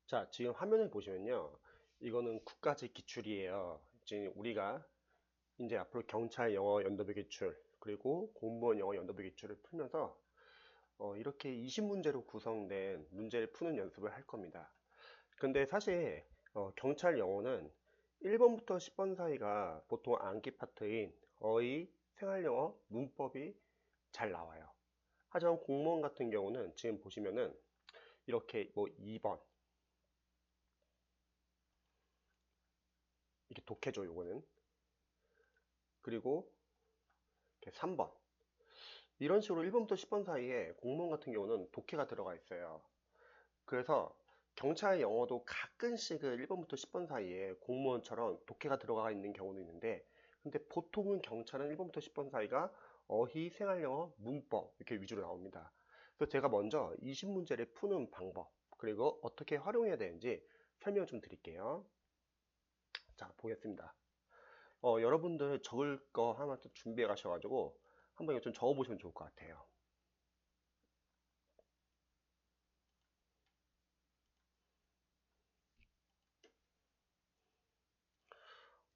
자, 지금 화면을 보시면요. 이거는 국가직 기출이에요. 이제 우리가 이제 앞으로 경찰 영어 연도별 기출, 그리고 공무원 영어 연도별 기출을 풀면서 이렇게 20문제로 구성된 문제를 푸는 연습을 할 겁니다. 근데 사실 경찰 영어는 1번부터 10번 사이가 보통 암기 파트인 어휘, 생활영어, 문법이 잘 나와요. 하지만 공무원 같은 경우는 지금 보시면은 이렇게 뭐 2번, 이렇게 독해죠, 요거는. 그리고 이렇게 3번. 이런 식으로 1번부터 10번 사이에 공무원 같은 경우는 독해가 들어가 있어요. 그래서 경찰 영어도 가끔씩은 1번부터 10번 사이에 공무원처럼 독해가 들어가 있는 경우도 있는데, 근데 보통은 경찰은 1번부터 10번 사이가 어휘, 생활영어, 문법 이렇게 위주로 나옵니다. 그래서 제가 먼저 20문제를 푸는 방법, 그리고 어떻게 활용해야 되는지 설명을 좀 드릴게요. 자, 보겠습니다. 여러분들 적을 거 하나 좀 준비해 가셔가지고 한번 이거 좀 적어보시면 좋을 것 같아요.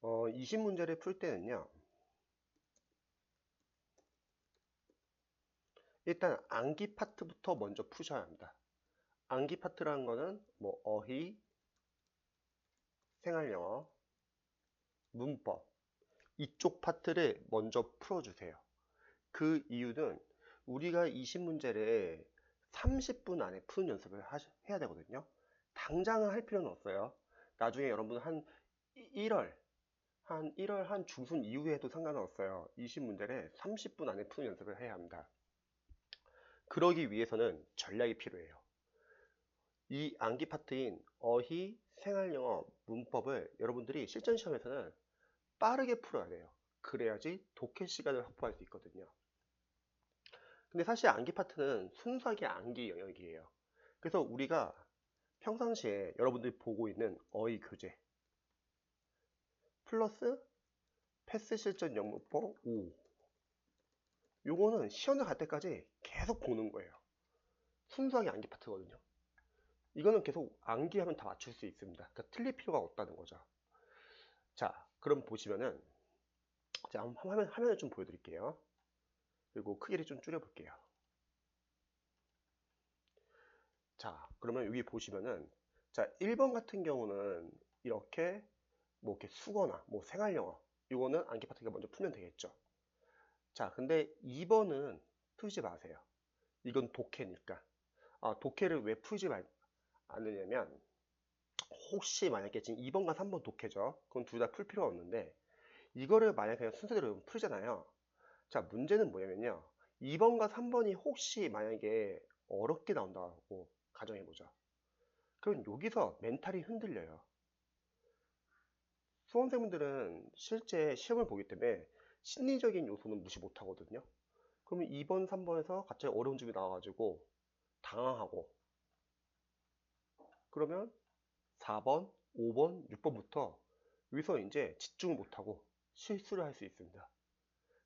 20문제를 풀 때는요, 일단 암기 파트부터 먼저 푸셔야 합니다. 암기 파트라는 거는 뭐 어휘, 생활영어, 문법 이쪽 파트를 먼저 풀어주세요. 그 이유는 우리가 20문제를 30분 안에 푸는 연습을 해야 되거든요. 당장은 할 필요는 없어요. 나중에 여러분 한 1월, 한 1월 한 중순 이후에 해도 상관은 없어요. 20문제를 30분 안에 푸는 연습을 해야 합니다. 그러기 위해서는 전략이 필요해요. 이 암기 파트인 어휘, 생활영어, 문법을 여러분들이 실전 시험에서는 빠르게 풀어야 돼요. 그래야지 독해 시간을 확보할 수 있거든요. 근데 사실 암기 파트는 순수하게 암기 영역이에요. 그래서 우리가 평상시에 여러분들이 보고 있는 어휘 교재 플러스 패스 실전 영문법 5, 요거는 시험을 갈 때까지 계속 보는 거예요. 순수하게 암기 파트거든요. 이거는 계속 암기하면 다 맞출 수 있습니다. 그러니까 틀릴 필요가 없다는 거죠. 자, 그럼 보시면은, 자, 화면을 좀 보여드릴게요. 그리고 크기를 좀 줄여볼게요. 자, 그러면 여기 보시면은, 자, 1번 같은 경우는 이렇게 뭐 이렇게 수거나 뭐 생활영어, 이거는 암기 파트가 먼저 풀면 되겠죠. 자, 근데 2번은 풀지 마세요. 이건 독해니까. 아, 독해를 왜 풀지 않느냐면, 혹시 만약에 지금 2번과 3번 독해죠. 그건 둘 다 풀 필요가 없는데, 이거를 만약에 그냥 순서대로 풀잖아요. 자, 문제는 뭐냐면요. 2번과 3번이 혹시 만약에 어렵게 나온다고 가정해보죠. 그럼 여기서 멘탈이 흔들려요. 수험생분들은 실제 시험을 보기 때문에 심리적인 요소는 무시 못하거든요. 그러면 2번, 3번에서 갑자기 어려운 점이 나와가지고 당황하고, 그러면 4번, 5번, 6번부터 여기서 이제 집중을 못하고 실수를 할 수 있습니다.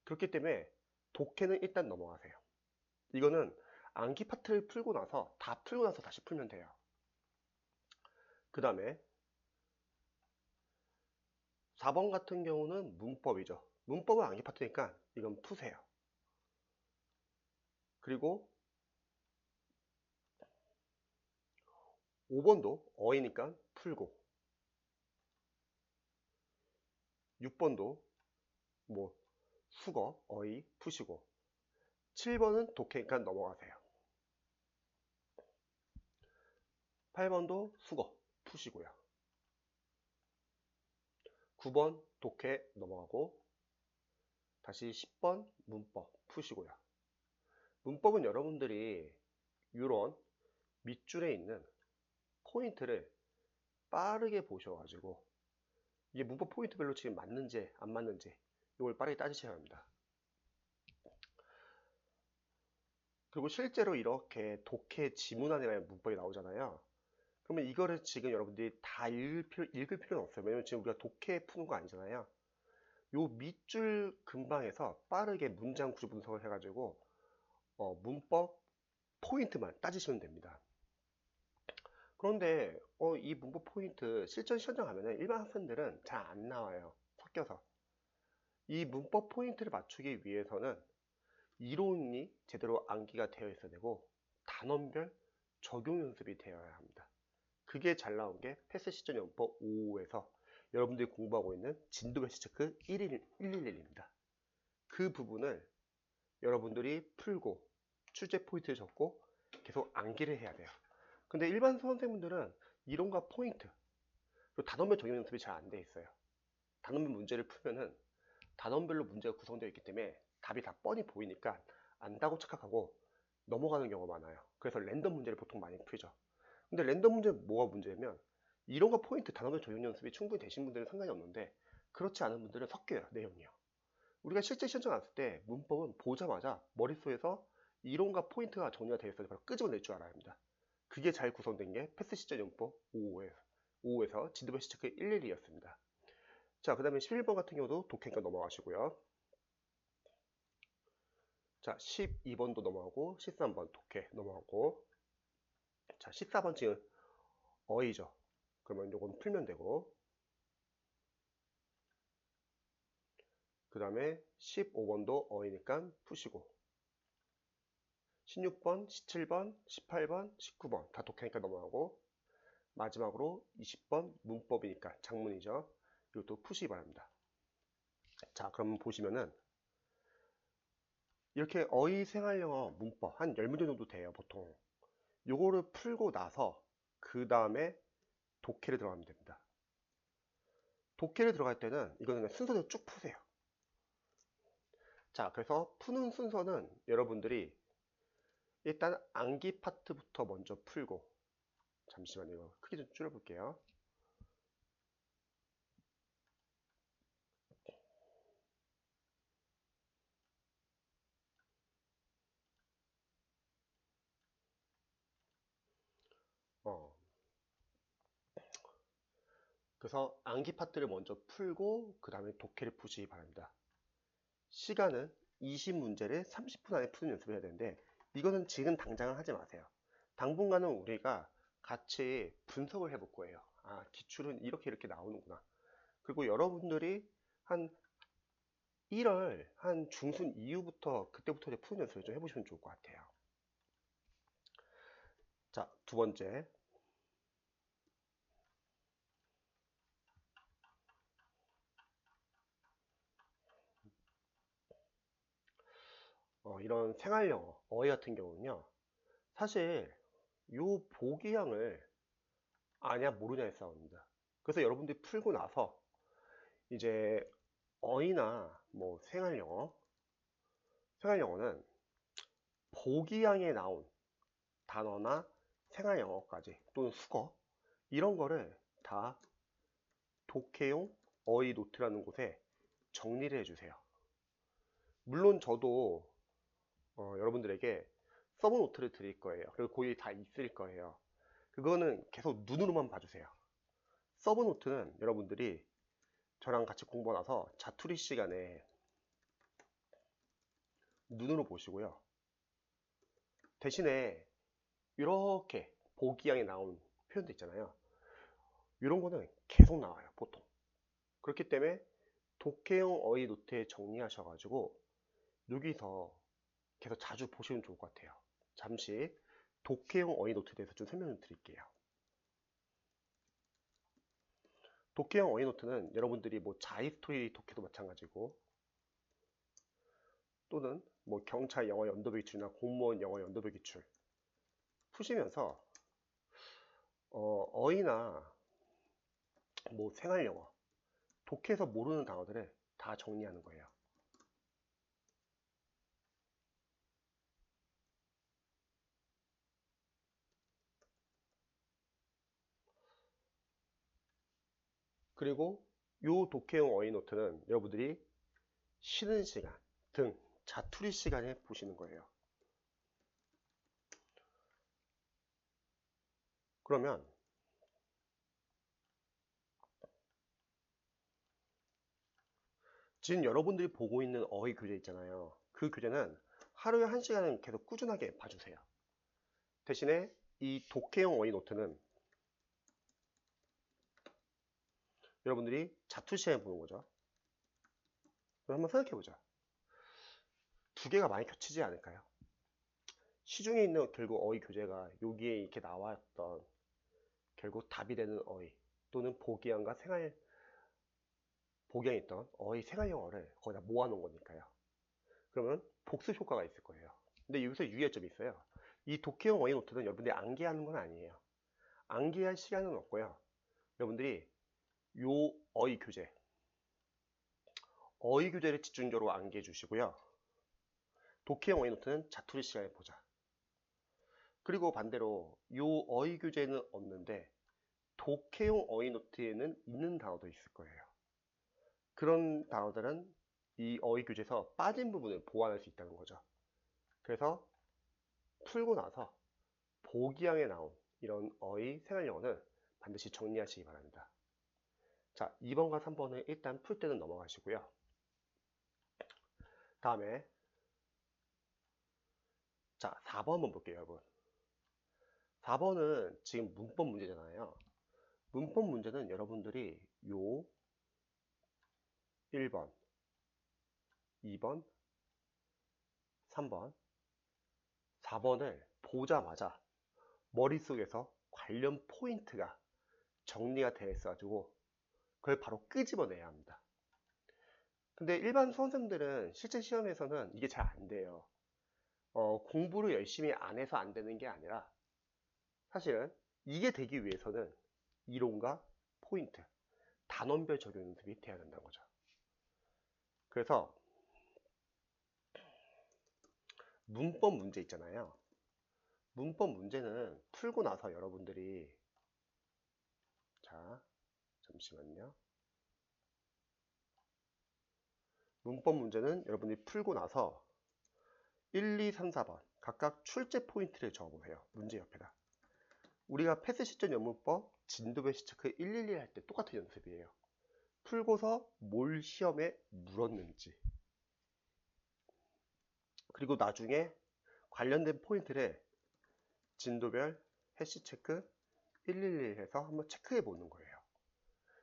그렇기 때문에 독해는 일단 넘어가세요. 이거는 암기 파트를 풀고 나서 다 풀고 나서 다시 풀면 돼요. 그 다음에 4번 같은 경우는 문법이죠. 문법은 암기 파트니까 이건 푸세요. 그리고 5번도 어이니까 풀고, 6번도 뭐 수거, 어이 푸시고, 7번은 독해니까 넘어가세요. 8번도 수거 푸시고요. 9번 독해 넘어가고, 다시 10번 문법 푸시고요. 문법은 여러분들이 이런 밑줄에 있는 포인트를 빠르게 보셔가지고 이게 문법 포인트별로 지금 맞는지 안 맞는지 이걸 빠르게 따지셔야 합니다. 그리고 실제로 이렇게 독해 지문안에 문법이 나오잖아요. 그러면 이거를 지금 여러분들이 다 읽을 필요는 없어요. 왜냐면 지금 우리가 독해 푸는 거 아니잖아요. 요 밑줄 근방에서 빠르게 문장 구조 분석을 해가지고 문법 포인트만 따지시면 됩니다. 그런데 이 문법 포인트 실전 시험장 가면은 일반 학생들은 잘 안 나와요. 섞여서. 이 문법 포인트를 맞추기 위해서는 이론이 제대로 암기가 되어 있어야 되고 단원별 적용 연습이 되어야 합니다. 그게 잘 나온 게 패스 시전 연법 5에서 여러분들이 공부하고 있는 진도 배치 체크 111입니다. 그 부분을 여러분들이 풀고 출제 포인트를 적고 계속 암기를 해야 돼요. 근데 일반 수험생분들은 이론과 포인트 그리고 단원별 적용 연습이 잘 안 돼 있어요. 단원별 문제를 풀면은 단원별로 문제가 구성되어 있기 때문에 답이 다 뻔히 보이니까 안다고 착각하고 넘어가는 경우가 많아요. 그래서 랜덤 문제를 보통 많이 풀죠. 근데 랜덤 문제 뭐가 문제냐면 이론과 포인트 단원별 적용 연습이 충분히 되신 분들은 상관이 없는데 그렇지 않은 분들은 섞여요. 내용이요. 우리가 실제 시험장 갔을 때 문법은 보자마자 머릿속에서 이론과 포인트가 정리가 되어 있어서 바로 끄집어낼 줄 알아야 합니다. 그게 잘 구성된 게 패스 시전 연법 5에서 진도 배치 체크 112였습니다. 자, 그 다음에 11번 같은 경우도 독해니까 넘어가시고요. 자, 12번도 넘어가고 13번 독해 넘어가고 자, 14번 지금 어이죠. 그러면 요건 풀면 되고 그 다음에 15번도 어이니까 푸시고 16번, 17번, 18번, 19번 다 독해니까 넘어가고 마지막으로 20번 문법이니까 작문이죠. 이것도 푸시기 바랍니다. 자, 그럼 보시면은 이렇게 어휘 생활영어 문법 한 10문제 정도 돼요, 보통. 요거를 풀고 나서 그 다음에 독해를 들어가면 됩니다. 독해를 들어갈 때는 이거는 그냥 순서대로 쭉 푸세요. 자, 그래서 푸는 순서는 여러분들이 일단 암기 파트부터 먼저 풀고 잠시만요. 이거 크기 좀 줄여볼게요. 그래서 암기 파트를 먼저 풀고 그 다음에 독해를 푸시기 바랍니다. 시간은 20문제를 30분 안에 푸는 연습을 해야 되는데 이거는 지금 당장은 하지 마세요. 당분간은 우리가 같이 분석을 해볼 거예요. 아, 기출은 이렇게 나오는구나. 그리고 여러분들이 한 1월 한 중순 이후부터 그때부터 이제 푸는 연습을 좀 해보시면 좋을 것 같아요. 자, 두 번째. 이런 생활영어, 어휘 같은 경우는요. 사실 요 보기양을 아냐 모르냐의 싸움입니다. 그래서 여러분들이 풀고 나서 이제 어휘나 뭐 생활영어는 보기양에 나온 단어나 생활영어까지 또는 수거 이런 거를 다 독해용 어휘 노트라는 곳에 정리를 해주세요. 물론 저도 여러분들에게 서브 노트를 드릴 거예요. 그리고 거기 다 있을 거예요. 그거는 계속 눈으로만 봐주세요. 서브 노트는 여러분들이 저랑 같이 공부하고 나서 자투리 시간에 눈으로 보시고요. 대신에 이렇게 보기양에 나온 표현도 있잖아요. 이런 거는 계속 나와요, 보통. 그렇기 때문에 독해용 어휘 노트에 정리하셔가지고 여기서 계속 자주 보시면 좋을 것 같아요. 잠시 독해용 어휘 노트에 대해서 좀 설명을 드릴게요. 독해용 어휘 노트는 여러분들이 뭐 자이스토리 독해도 마찬가지고 또는 뭐 경찰 영어 연도별 기출이나 공무원 영어 연도별 기출 푸시면서 어휘나 뭐 생활 영어 독해에서 모르는 단어들을 다 정리하는 거예요. 그리고 요 독해용 어휘 노트는 여러분들이 쉬는 시간 등 자투리 시간에 보시는 거예요. 그러면 지금 여러분들이 보고 있는 어휘 교재 있잖아요. 그 교재는 하루에 1시간은 계속 꾸준하게 봐주세요. 대신에 이 독해용 어휘 노트는 여러분들이 자투시에 보는 거죠. 그럼 한번 생각해보자. 두 개가 많이 겹치지 않을까요? 시중에 있는 결국 어휘 교재가 여기에 이렇게 나왔던 결국 답이 되는 어휘 또는 복이형과 복이형이 있던 어휘 생활 영어를 거기다 모아놓은 거니까요. 그러면 복습 효과가 있을 거예요. 근데 여기서 유의할 점이 있어요. 이 독해형 어휘 노트는 여러분들이 암기하는 건 아니에요. 암기할 시간은 없고요. 여러분들이 요 어휘 교재를 집중적으로 암기해 주시고요. 독해형 어휘 노트는 자투리 시간에 보자. 그리고 반대로 요 어휘 교재는 없는데 독해용 어휘 노트에는 있는 단어도 있을 거예요. 그런 단어들은 이 어휘 교재에서 빠진 부분을 보완할 수 있다는 거죠. 그래서 풀고 나서 보기양에 나온 이런 어휘 생활 영어는 반드시 정리하시기 바랍니다. 자, 2번과 3번은 일단 풀 때는 넘어가시고요. 다음에 자, 4번 한번 볼게요, 여러분. 4번은 지금 문법 문제잖아요. 문법 문제는 여러분들이 요 1번, 2번, 3번, 4번을 보자마자 머릿속에서 관련 포인트가 정리가 되어 있어가지고 그걸 바로 끄집어내야 합니다. 근데 일반 수험생들은 실제 시험에서는 이게 잘 안 돼요. 공부를 열심히 안 해서 안 되는 게 아니라 사실은 이게 되기 위해서는 이론과 포인트, 단원별 적용 연습이 돼야 된다는 거죠. 그래서 문법 문제 있잖아요. 문법 문제는 풀고 나서 여러분들이 자, 잠시만요. 문법 문제는 여러분들이 풀고 나서 1, 2, 3, 4번 각각 출제 포인트를 적어보세요. 문제 옆에다. 우리가 패스 시전 연문법 진도별 시체크 111 할 때 똑같은 연습이에요. 풀고서 뭘 시험에 물었는지 그리고 나중에 관련된 포인트를 진도별 해시 체크 111 해서 한번 체크해 보는 거예요.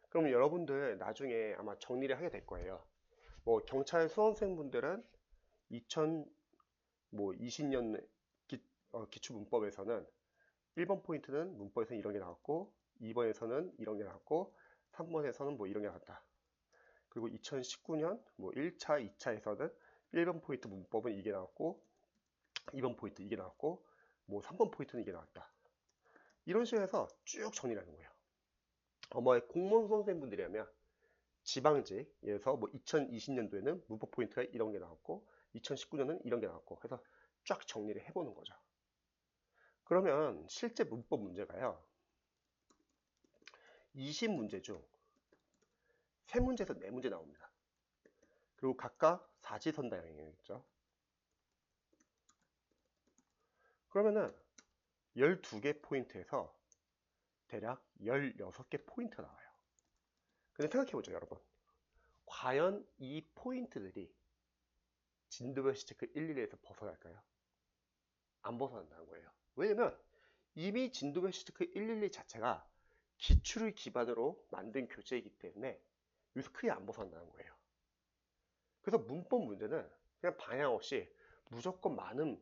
그럼 여러분들 나중에 아마 정리를 하게 될 거예요. 뭐 경찰 수험생분들은 2020년 기출 문법에서는 1번 포인트는 문법에서는 이런 게 나왔고 2번에서는 이런 게 나왔고 3번에서는 뭐 이런 게 나왔다. 그리고 2019년 뭐 1차, 2차에서는 1번 포인트 문법은 이게 나왔고 2번 포인트 이게 나왔고 뭐 3번 포인트는 이게 나왔다. 이런 식으로 해서 쭉 정리를 하는 거예요. 공무원 수험생분들이라면 지방직에서 뭐 2020년도에는 문법 포인트가 이런 게 나왔고 2019년은 이런 게 나왔고 해서 쫙 정리를 해보는 거죠. 그러면 실제 문법 문제가요. 20문제 중 3문제에서 4문제 나옵니다. 그리고 각각 사지선다형이겠죠. 그러면은 12개 포인트에서 대략 16개 포인트가 나와요. 근데 생각해보죠, 여러분. 과연 이 포인트들이 진도별 시체크 111에서 벗어날까요? 안 벗어난다는 거예요. 왜냐면 이미 진도별 시체크 111 자체가 기출을 기반으로 만든 교재이기 때문에 여기서 크게 안 벗어난다는 거예요. 그래서 문법 문제는 그냥 방향 없이 무조건 많은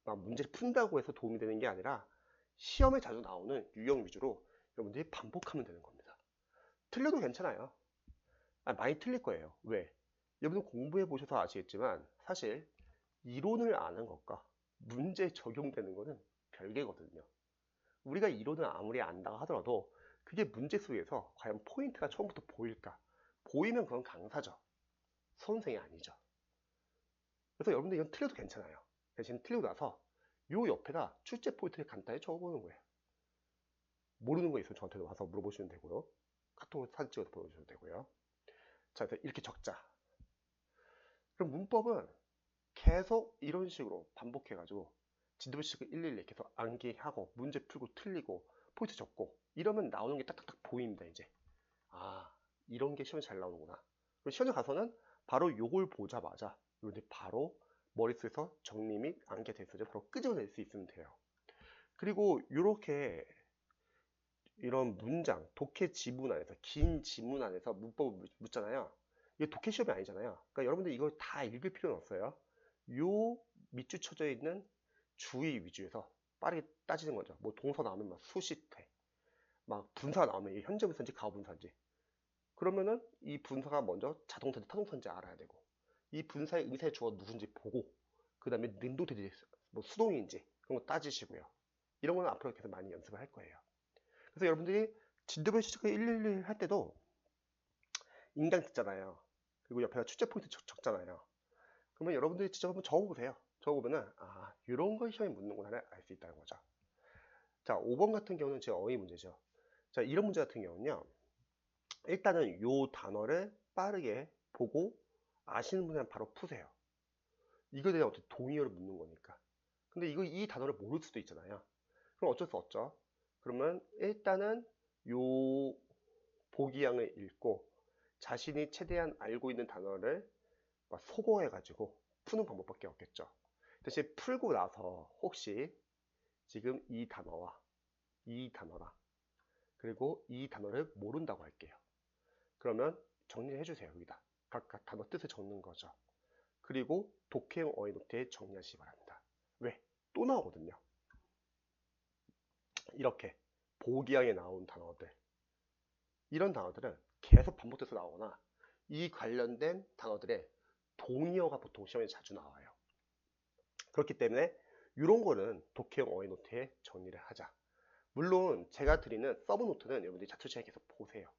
문제를 푼다고 해서 도움이 되는 게 아니라 시험에 자주 나오는 유형 위주로 여러분들이 반복하면 되는 겁니다. 틀려도 괜찮아요. 많이 틀릴 거예요. 왜? 여러분 공부해 보셔서 아시겠지만 사실 이론을 아는 것과 문제에 적용되는 것은 별개거든요. 우리가 이론을 아무리 안다고 하더라도 그게 문제 속에서 과연 포인트가 처음부터 보일까? 보이면 그건 강사죠. 수험생이 아니죠. 그래서 여러분들 이건 틀려도 괜찮아요. 대신 틀리고 나서 요 옆에다 출제 포인트를 간단히 적어보는 거예요. 모르는 거 있으면 저한테 와서 물어보시면 되고요. 카톡으로 사진 찍어서 보여주셔도 되고요. 자, 이렇게 적자. 그럼 문법은 계속 이런 식으로 반복해가지고 진도별식 111 계속 암기하고 문제 풀고 틀리고 포인트 적고 이러면 나오는 게 딱딱딱 보입니다. 이제 이런 게 시험에 잘 나오는구나. 그리고 시험에 가서는 바로 요걸 보자마자 여러분들이 바로 머릿속에서 정리 및 암기가 됐을 때 바로 끄집어낼 수 있으면 돼요. 그리고 이렇게 이런 문장, 독해 지문 안에서, 긴 지문 안에서 문법을 묻잖아요. 이게 독해 시험이 아니잖아요. 그러니까 여러분들 이걸 다 읽을 필요는 없어요. 요 밑줄 쳐져 있는 주의 위주에서 빠르게 따지는 거죠. 뭐 동사 나오면 막 수시태, 막 분사 나오면 이게 현재 분사인지 과거 분사인지. 그러면은 이 분사가 먼저 자동사인지 타동사인지 알아야 되고, 이 분사의 의사의 주어가 누군지 보고, 그 다음에 능동태지 뭐 수동인지 그런 거 따지시고요. 이런 거는 앞으로 계속 많이 연습을 할 거예요. 그래서 여러분들이 진도별 수식어 111 할 때도 인강 듣잖아요. 그리고 옆에다 출제 포인트 적잖아요. 그러면 여러분들이 직접 한번 적어보세요. 적어보면은 이런 걸 시험에 묻는구나를 알 수 있다는 거죠. 자, 5번 같은 경우는 제 어휘 문제죠. 자, 이런 문제 같은 경우는요. 일단은 요 단어를 빠르게 보고 아시는 분은 바로 푸세요. 이거에 대한 어떤 동의어를 묻는 거니까. 근데 이 단어를 모를 수도 있잖아요. 그럼 어쩔 수 없죠. 그러면 일단은 요 보기양을 읽고 자신이 최대한 알고 있는 단어를 소거해가지고 푸는 방법밖에 없겠죠. 대신 풀고 나서 혹시 지금 이 단어와 이 단어랑 그리고 이 단어를 모른다고 할게요. 그러면 정리해 주세요. 여기다 각각 단어 뜻을 적는 거죠. 그리고 독해용 어휘 노트에 정리하시기 바랍니다. 왜? 또 나오거든요. 이렇게 보기양에 나온 단어들, 이런 단어들은 계속 반복돼서 나오거나 이 관련된 단어들의 동의어가 보통 시험에 자주 나와요. 그렇기 때문에 이런 거는 독해용 어휘 노트에 정리를 하자. 물론 제가 드리는 서브 노트는 여러분들이 자투 시간에 계속 보세요.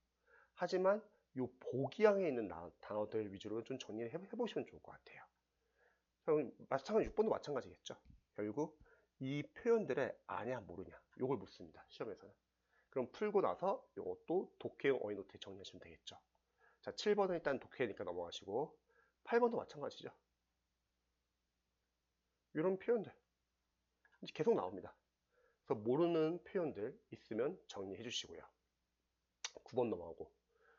하지만 이 보기양에 있는 단어들 위주로 좀 정리를 해보시면 좋을 것 같아요. 마찬가지 6번도 마찬가지겠죠. 결국 이 표현들을 아냐 모르냐 이걸 묻습니다. 시험에서는. 그럼 풀고 나서 이것도 독해용 어휘 노트에 정리하시면 되겠죠. 자, 7번은 일단 독해니까 넘어가시고 8번도 마찬가지죠. 이런 표현들 계속 나옵니다. 그래서 모르는 표현들 있으면 정리해 주시고요. 9번 넘어가고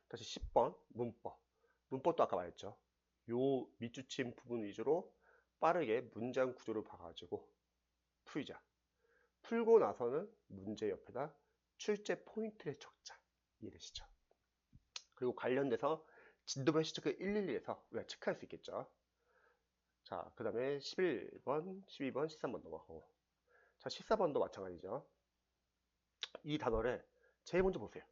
다시 10번 문법. 문법도 아까 말했죠. 요 밑줄침 부분 위주로 빠르게 문장 구조를 봐가지고 풀자. 풀고 나서는 문제 옆에다 출제 포인트를 적자. 이해되시죠? 그리고 관련돼서 진도별 시체크 111에서 우리가 체크할 수 있겠죠. 자, 그 다음에 11번, 12번, 13번 넘어가고. 자, 14번도 마찬가지죠. 이 단어를 제일 먼저 보세요.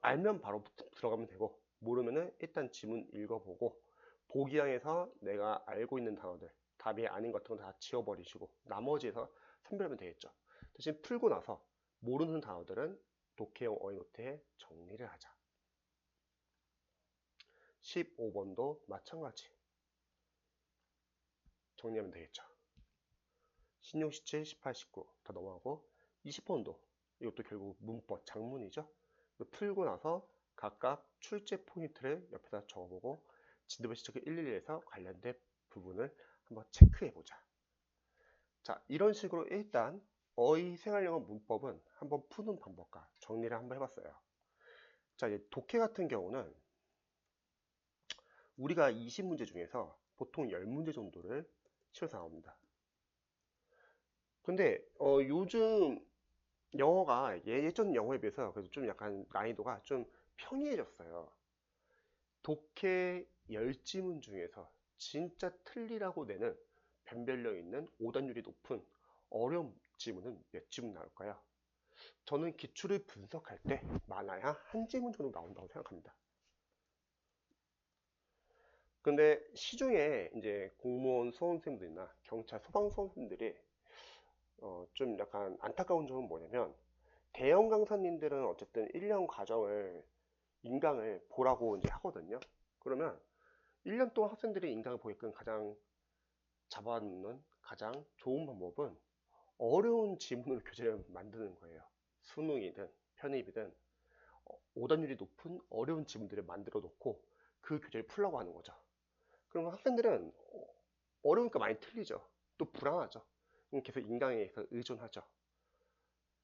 알면 바로 들어가면 되고, 모르면은 일단 지문 읽어보고, 보기양에서 내가 알고 있는 단어들, 답이 아닌 것 같은 건 다 지워버리시고, 나머지에서 선별하면 되겠죠. 대신 풀고 나서 모르는 단어들은 독해용 어휘 노트에 정리를 하자. 15번도 마찬가지. 정리하면 되겠죠. 16, 17, 18, 19 다 넘어가고 20번도 이것도 결국 문법, 장문이죠. 풀고 나서 각각 출제 포인트를 옆에다 적어보고 진도별 시책 111에서 관련된 부분을 한번 체크해보자. 자, 이런 식으로 일단 어휘 생활영어 문법은 한번 푸는 방법과 정리를 한번 해봤어요. 자, 이제 독해 같은 경우는 우리가 20문제 중에서 보통 10문제 정도를 치러서 나옵니다. 근데 요즘 영어가 예전 영어에 비해서 그래도 좀 약간 난이도가 좀 평이해졌어요. 독해 10지문 중에서 진짜 틀리라고 내는 변별력 있는 오답률이 높은 어려운 지문은 몇 지문 나올까요? 저는 기출을 분석할 때 많아야 한 지문 정도 나온다고 생각합니다. 근데 시중에 이제 공무원 수험생들이나 경찰 소방 수험생들이 좀 약간 안타까운 점은 뭐냐면 대형 강사님들은 어쨌든 1년 과정을 인강을 보라고 이제 하거든요. 그러면 1년 동안 학생들이 인강을 보게끔 가장 잡아놓는 가장 좋은 방법은 어려운 지문으로 교재를 만드는 거예요. 수능이든 편입이든 오답률이 높은 어려운 지문들을 만들어 놓고 그 교재를 풀라고 하는 거죠. 그러면 학생들은 어려우니까 많이 틀리죠. 또 불안하죠. 계속 인강에 의존하죠.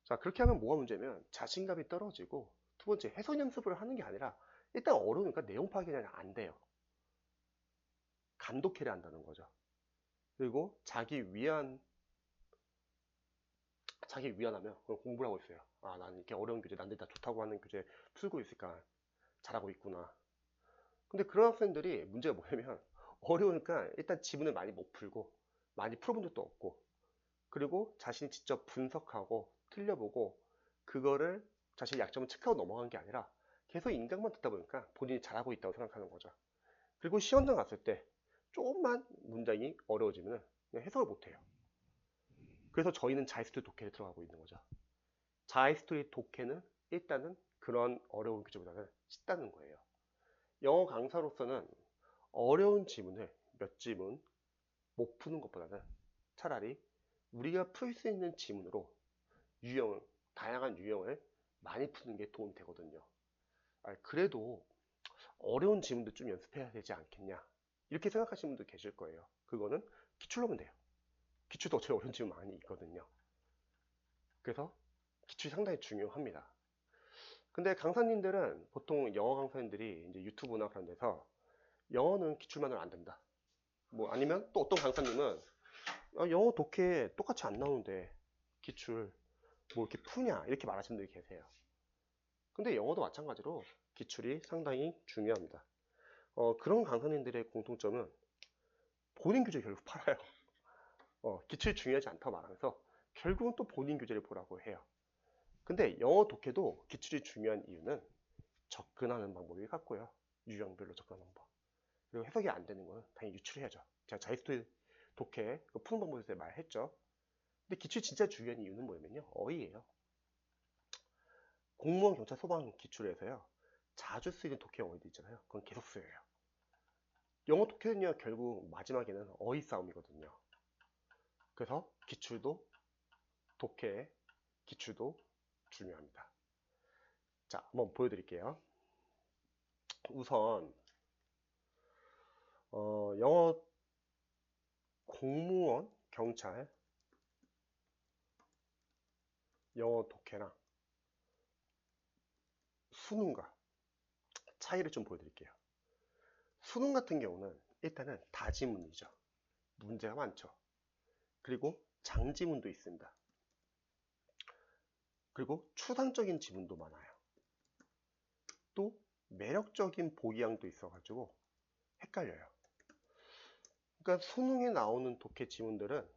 자, 그렇게 하면 뭐가 문제면 자신감이 떨어지고 두 번째 해석 연습을 하는 게 아니라 일단 어려우니까 내용 파악이 그냥 안 돼요. 감독해야 한다는 거죠. 그리고 자기 자기 위안하며 그럼 공부를 하고 있어요. 아, 나는 이렇게 어려운 교재, 남들이 다 좋다고 하는 교재 풀고 있으니까 잘하고 있구나. 근데 그런 학생들이 문제가 뭐냐면 어려우니까 일단 지문을 많이 못 풀고 많이 풀어본 적도 없고 그리고 자신이 직접 분석하고 틀려보고 그거를 자신의 약점을 체크하고 넘어간 게 아니라 계속 인강만 듣다 보니까 본인이 잘하고 있다고 생각하는 거죠. 그리고 시험장 갔을 때 조금만 문장이 어려워지면 그냥 해석을 못해요. 그래서 저희는 자이스토리 독해에 들어가고 있는 거죠. 자이스토리 독해는 일단은 그런 어려운 교재보다는 쉽다는 거예요. 영어 강사로서는 어려운 지문을 몇 지문 못 푸는 것보다는 차라리 우리가 풀 수 있는 지문으로 유형, 다양한 유형을 많이 푸는 게 도움이 되거든요. 그래도 어려운 지문도 좀 연습해야 되지 않겠냐 이렇게 생각하시는 분도 계실 거예요. 그거는 기출로면 돼요. 기출도 어차피 어려운 지문 많이 있거든요. 그래서 기출이 상당히 중요합니다. 근데 강사님들은 보통 영어 강사님들이 이제 유튜브나 그런 데서 영어는 기출만으로 안 된다. 뭐 아니면 또 어떤 강사님은 영어 독해 똑같이 안 나오는데 기출 뭐 이렇게 푸냐 이렇게 말하시는 분들이 계세요. 근데 영어도 마찬가지로 기출이 상당히 중요합니다. 그런 강사님들의 공통점은 본인 교재 결국 팔아요. 기출이 중요하지 않다고 말하면서 결국은 또 본인 교재를 보라고 해요. 근데 영어 독해도 기출이 중요한 이유는 접근하는 방법이 같고요. 유형별로 접근하는 방법. 그리고 해석이 안 되는 거는 당연히 유출해야죠. 제가 자이스토리 독해 푸는 방법에 대해 말했죠. 근데 기출이 진짜 중요한 이유는 뭐냐면요. 어휘예요. 공무원, 경찰, 소방 기출에서요. 자주 쓰이는 독해 어휘도 있잖아요. 그건 계속 쓰여요. 영어 독해는요. 결국 마지막에는 어휘 싸움이거든요. 그래서 기출도 독해, 기출도 중요합니다. 자, 한번 보여드릴게요. 우선 영어 공무원, 경찰 영어 독해랑 수능과 차이를 좀 보여드릴게요. 수능 같은 경우는 일단은 다지문이죠. 문제가 많죠. 그리고 장지문도 있습니다. 그리고 추상적인 지문도 많아요. 또 매력적인 보기양도 있어가지고 헷갈려요. 그러니까 수능에 나오는 독해 지문들은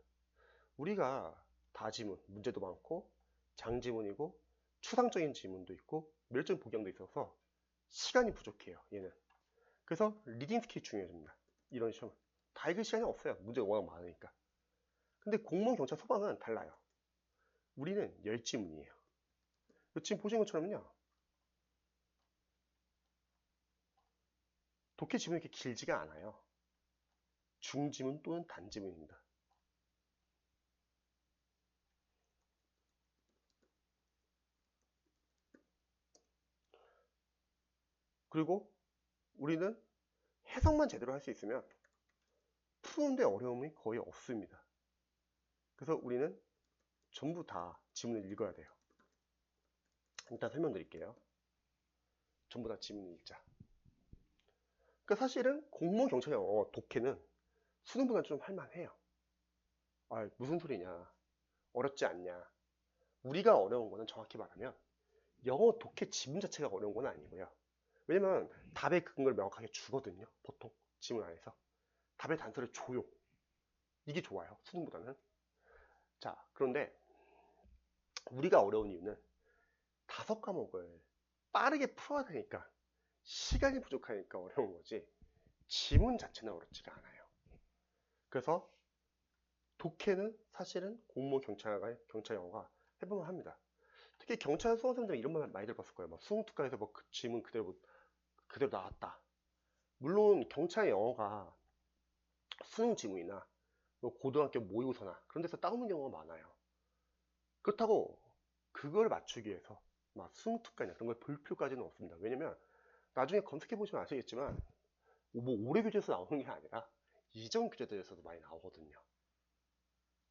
우리가 다지문, 문제도 많고 장지문이고 추상적인 지문도 있고 매력적인 보기양도 있어서 시간이 부족해요. 얘는. 그래서 리딩 스킬이 중요해집니다. 이런 시험은. 다 읽을 시간이 없어요. 문제가 워낙 많으니까. 근데 공무원, 경찰, 소방은 달라요. 우리는 10지문이에요. 지금 보시는 것처럼요. 독해 지문이 이렇게 길지가 않아요. 중지문 또는 단지문입니다. 그리고 우리는 해석만 제대로 할 수 있으면 푸는데 어려움이 거의 없습니다. 그래서 우리는 전부 다 지문을 읽어야 돼요. 일단 설명드릴게요. 전부 다 지문 읽자. 그러니까 사실은 공무원, 경찰, 영어 독해는 수능보다는 좀 할만해요. 무슨 소리냐. 어렵지 않냐. 우리가 어려운 거는 정확히 말하면 영어 독해 지문 자체가 어려운 건 아니고요. 왜냐면 답의 근거를 명확하게 주거든요. 보통 지문 안에서. 답의 단서를 줘요. 이게 좋아요. 수능보다는. 자, 그런데 우리가 어려운 이유는 5과목을 빠르게 풀어야 되니까 시간이 부족하니까 어려운 거지 지문 자체는 어렵지가 않아요. 그래서 독해는 사실은 공무원 경찰 영어가 해보면 합니다. 특히 경찰 수험생들 이런 말 많이 들어봤을 거예요. 막 수능 특강에서 뭐 그 지문 그대로 나왔다. 물론 경찰 영어가 수능 지문이나 뭐 고등학교 모의고사나 그런 데서 따오는 경우가 많아요. 그렇다고 그걸 맞추기 위해서 막 수능 특강이나 그런 걸 볼 필요까지는 없습니다. 왜냐면 나중에 검색해 보시면 아시겠지만 뭐 올해 교재에서 나오는 게 아니라 이전 교재들에서도 많이 나오거든요.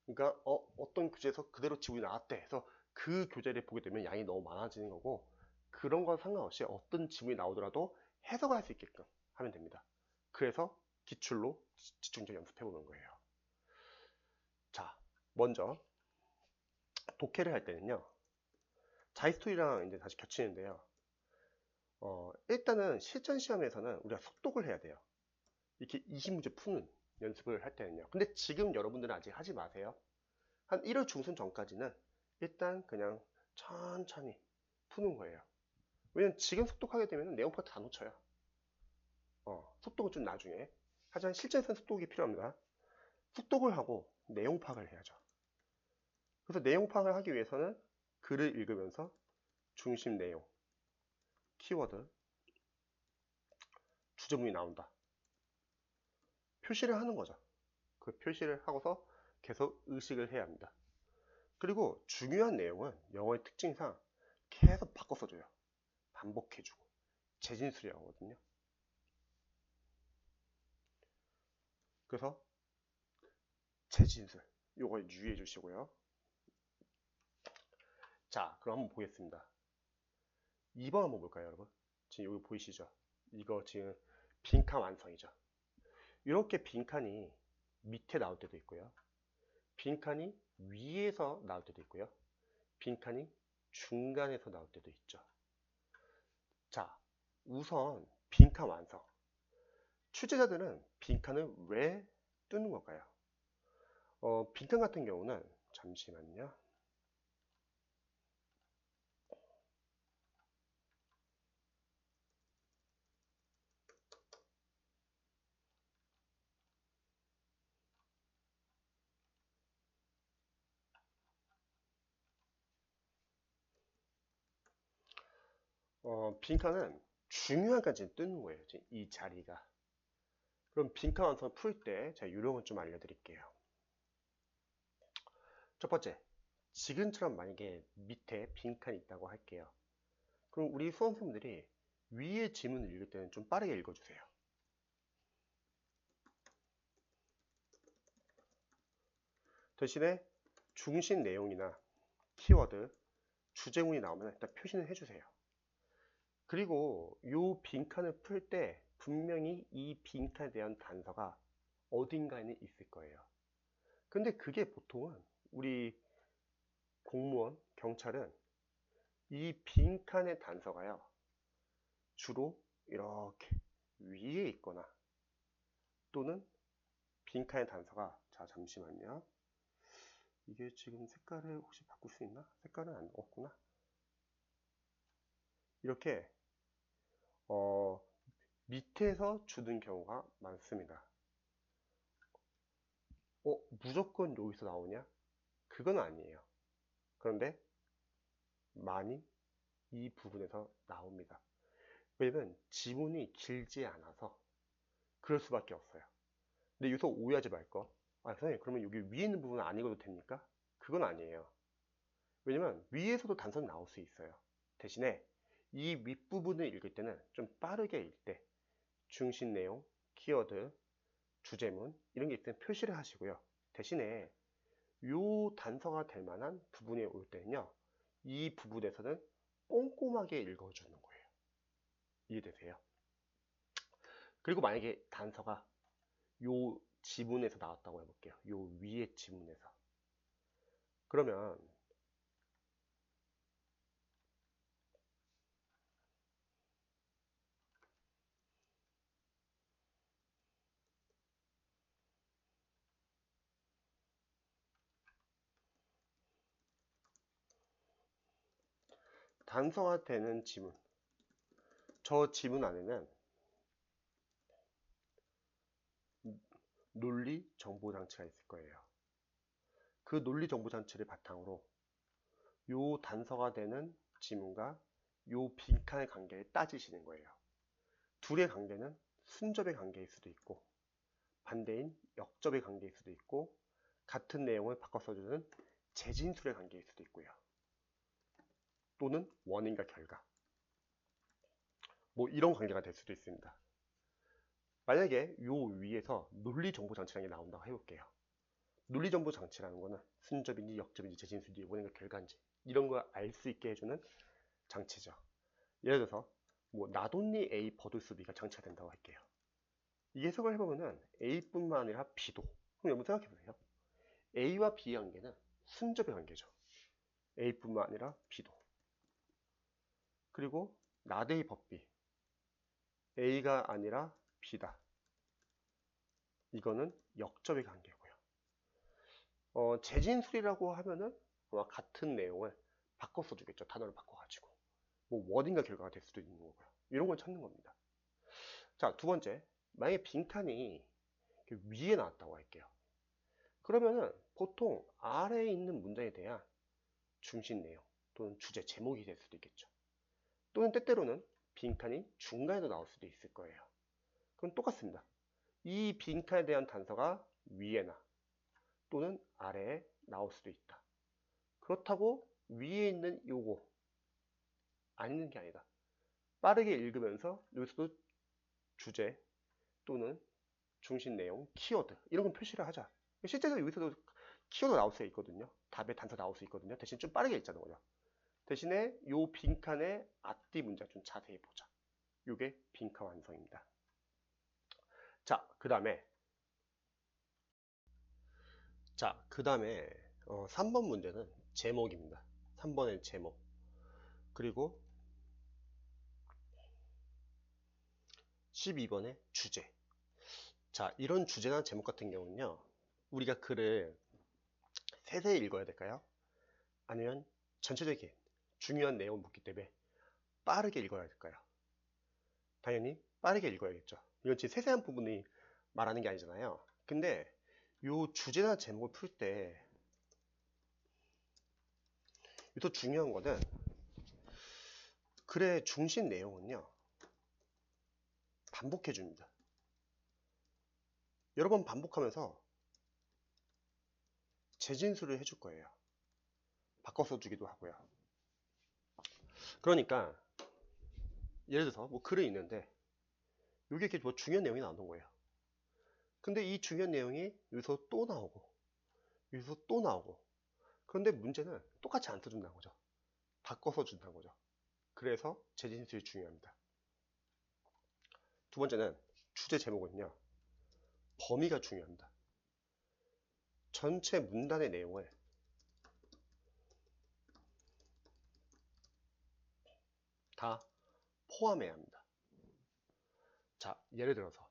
그러니까 어떤 교재에서 그대로 지문이 나왔대 해서 그 교재를 보게 되면 양이 너무 많아지는 거고 그런 건 상관없이 어떤 지문이 나오더라도 해석을 할 수 있게끔 하면 됩니다. 그래서 기출로 집중적으로 연습해 보는 거예요. 자, 먼저 독해를 할 때는요. 자이스토리랑 이제 다시 겹치는데요. 일단은 실전 시험에서는 우리가 속독을 해야 돼요. 이렇게 20문제 푸는 연습을 할 때는요. 근데 지금 여러분들은 아직 하지 마세요. 한 1월 중순 전까지는 일단 그냥 천천히 푸는 거예요. 왜냐면 지금 속독하게 되면 내용 파트 다 놓쳐요. 속독은 좀 나중에. 하지만 실전에서는 속독이 필요합니다. 속독을 하고 내용 파악을 해야죠. 그래서 내용 파악을 하기 위해서는 글을 읽으면서 중심 내용, 키워드, 주제문이 나온다. 표시를 하는 거죠. 그 표시를 하고서 계속 의식을 해야 합니다. 그리고 중요한 내용은 영어의 특징상 계속 바꿔 써줘요. 반복해주고 재진술이라고 하거든요. 그래서 재진술 요거 유의해 주시고요. 자, 그럼 한번 보겠습니다. 2번 한번 볼까요, 여러분? 지금 여기 보이시죠? 이거 지금 빈칸 완성이죠. 이렇게 빈칸이 밑에 나올 때도 있고요. 빈칸이 위에서 나올 때도 있고요. 빈칸이 중간에서 나올 때도 있죠. 자, 우선 빈칸 완성. 출제자들은 빈칸을 왜 뚫는 걸까요? 빈칸 같은 경우는 잠시만요. 빈칸은 중요한 까지 뚫는 거예요. 이 자리가. 그럼 빈칸 완성 풀 때 제가 요령을 좀 알려드릴게요. 첫 번째, 지금처럼 만약에 밑에 빈칸이 있다고 할게요. 그럼 우리 수험생들이 위에 지문을 읽을 때는 좀 빠르게 읽어주세요. 대신에 중심 내용이나 키워드, 주제문이 나오면 일단 표시는 해주세요. 그리고 이 빈칸을 풀 때 분명히 이 빈칸에 대한 단서가 어딘가에는 있을 거예요. 근데 그게 보통은 우리 공무원, 경찰은 이 빈칸의 단서가요. 주로 이렇게 위에 있거나 또는 빈칸의 단서가 자 잠시만요. 이게 지금 색깔을 혹시 바꿀 수 있나? 색깔은 없구나. 이렇게 밑에서 주는 경우가 많습니다. 무조건 여기서 나오냐? 그건 아니에요. 그런데 많이 이 부분에서 나옵니다. 왜냐면 지문이 길지 않아서 그럴 수밖에 없어요. 근데 여기서 오해하지 말 거. 선생님, 그러면 여기 위에 있는 부분은 안 읽어도 됩니까? 그건 아니에요. 왜냐면 위에서도 단서는 나올 수 있어요. 대신에 이 윗부분을 읽을 때는 좀 빠르게 읽을 때 중심 내용, 키워드, 주제문 이런 게 있으면 표시를 하시고요. 대신에 요 단서가 될 만한 부분에 올 때는요. 이 부분에서는 꼼꼼하게 읽어주는 거예요. 이해되세요? 그리고 만약에 단서가 요 지문에서 나왔다고 해볼게요. 요 위에 지문에서. 그러면 단서가 되는 지문. 저 지문 안에는 논리 정보 장치가 있을 거예요. 그 논리 정보 장치를 바탕으로 요 단서가 되는 지문과 요 빈칸의 관계를 따지시는 거예요. 둘의 관계는 순접의 관계일 수도 있고 반대인 역접의 관계일 수도 있고 같은 내용을 바꿔 써주는 재진술의 관계일 수도 있고요. 또는 원인과 결과. 뭐 이런 관계가 될 수도 있습니다. 만약에 요 위에서 논리정보장치라는 게 나온다고 해볼게요. 논리정보장치라는 거는 순접인지 역접인지 재진술인지 원인과 결과인지 이런 걸 알 수 있게 해주는 장치죠. 예를 들어서 뭐 나돈니 A 버들수 B가 장치가 된다고 할게요. 이 해석을 해보면은 A뿐만 아니라 B도. 그럼 여러분 생각해보세요. A와 B의 관계는 순접의 관계죠. A뿐만 아니라 B도. 그리고 나데이 법비. A가 아니라 B다. 이거는 역접의 관계고요. 재진술이라고 하면은 아마 같은 내용을 바꿔 써주겠죠. 단어를 바꿔가지고. 뭐 워딩과 결과가 될 수도 있는 거고요. 이런 걸 찾는 겁니다. 자, 두 번째. 만약에 빈칸이 위에 나왔다고 할게요. 그러면은 보통 아래에 있는 문장에 대한 중심 내용 또는 주제 제목이 될 수도 있겠죠. 또는 때때로는 빈칸이 중간에도 나올 수도 있을 거예요. 그럼 똑같습니다. 이 빈칸에 대한 단서가 위에나 또는 아래에 나올 수도 있다. 그렇다고 위에 있는 요거 안 있는 게 아니다. 빠르게 읽으면서 여기서도 주제 또는 중심 내용, 키워드 이런 건 표시를 하자. 실제로 여기서도 키워드 나올 수 있거든요. 답의 단서 나올 수 있거든요. 대신 좀 빠르게 읽자는 거죠. 대신에 요 빈칸의 앞뒤 문장 좀 자세히 보자. 요게 빈칸 완성입니다. 자, 그 다음에 3번 문제는 제목입니다. 3번의 제목. 그리고 12번의 주제. 자, 이런 주제나 제목 같은 경우는요. 우리가 글을 세세히 읽어야 될까요? 아니면 전체적인 중요한 내용을 묻기 때문에 빠르게 읽어야 될까요? 당연히 빠르게 읽어야겠죠. 이건 지금 세세한 부분이 말하는 게 아니잖아요. 근데 요 주제나 제목을 풀 때 더 중요한 거는 글의 중심 내용은요. 반복해 줍니다. 여러 번 반복하면서 재진술을 해줄 거예요. 바꿔 써주기도 하고요. 그러니까 예를 들어서 뭐 글이 있는데 여기 이렇게 뭐 중요한 내용이 나오는 거예요. 근데 이 중요한 내용이 여기서 또 나오고 여기서 또 나오고 그런데 문제는 똑같이 안 써준다는 거죠. 바꿔 써준다는 거죠. 그래서 재진술이 중요합니다. 두 번째는 주제 제목은요. 범위가 중요합니다. 전체 문단의 내용을 다 포함해야 합니다. 자, 예를 들어서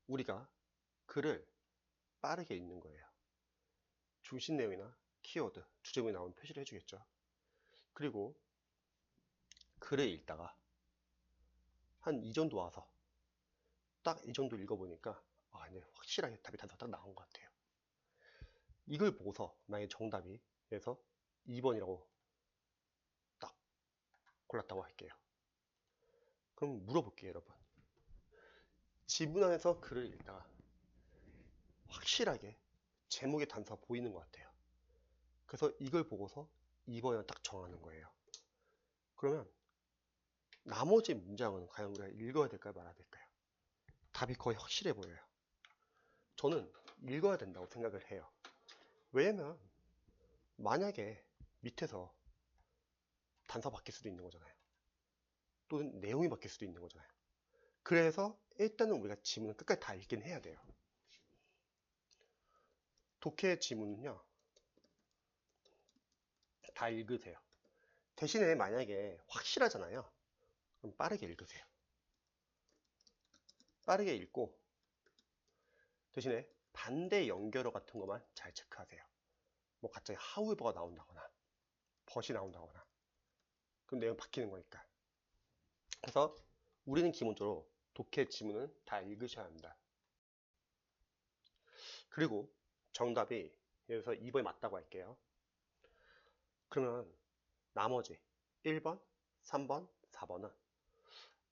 우리가 글을 빠르게 읽는 거예요. 중심 내용이나 키워드, 주제문이 나오면 표시를 해주겠죠. 그리고 글을 읽다가 한 이 정도 와서 딱 이 정도 읽어보니까 이제 확실하게 답이 단서가 딱 나온 것 같아요. 이걸 보고서 만약에 정답이 그래서 2번이라고 딱 골랐다고 할게요. 그럼 물어볼게요, 여러분. 지문 안에서 글을 읽다가 확실하게 제목의 단서가 보이는 것 같아요. 그래서 이걸 보고서 2번을 딱 정하는 거예요. 그러면 나머지 문장은 과연 우리가 읽어야 될까요, 말아야 될까요? 답이 거의 확실해 보여요. 저는 읽어야 된다고 생각을 해요. 왜냐면 만약에 밑에서 단서 바뀔 수도 있는 거잖아요. 또는 내용이 바뀔 수도 있는 거잖아요. 그래서 일단은 우리가 지문을 끝까지 다 읽긴 해야 돼요. 독해 지문은요. 다 읽으세요. 대신에 만약에 확실하잖아요. 그럼 빠르게 읽으세요. 빠르게 읽고 대신에 반대 연결어 같은 것만 잘 체크하세요. 뭐 갑자기 however가 나온다거나 but이 나온다거나 그럼 내용 바뀌는 거니까. 그래서 우리는 기본적으로 독해 지문은 다 읽으셔야 합니다. 그리고 정답이 예를 들어서 2번이 맞다고 할게요. 그러면 나머지 1번, 3번, 4번은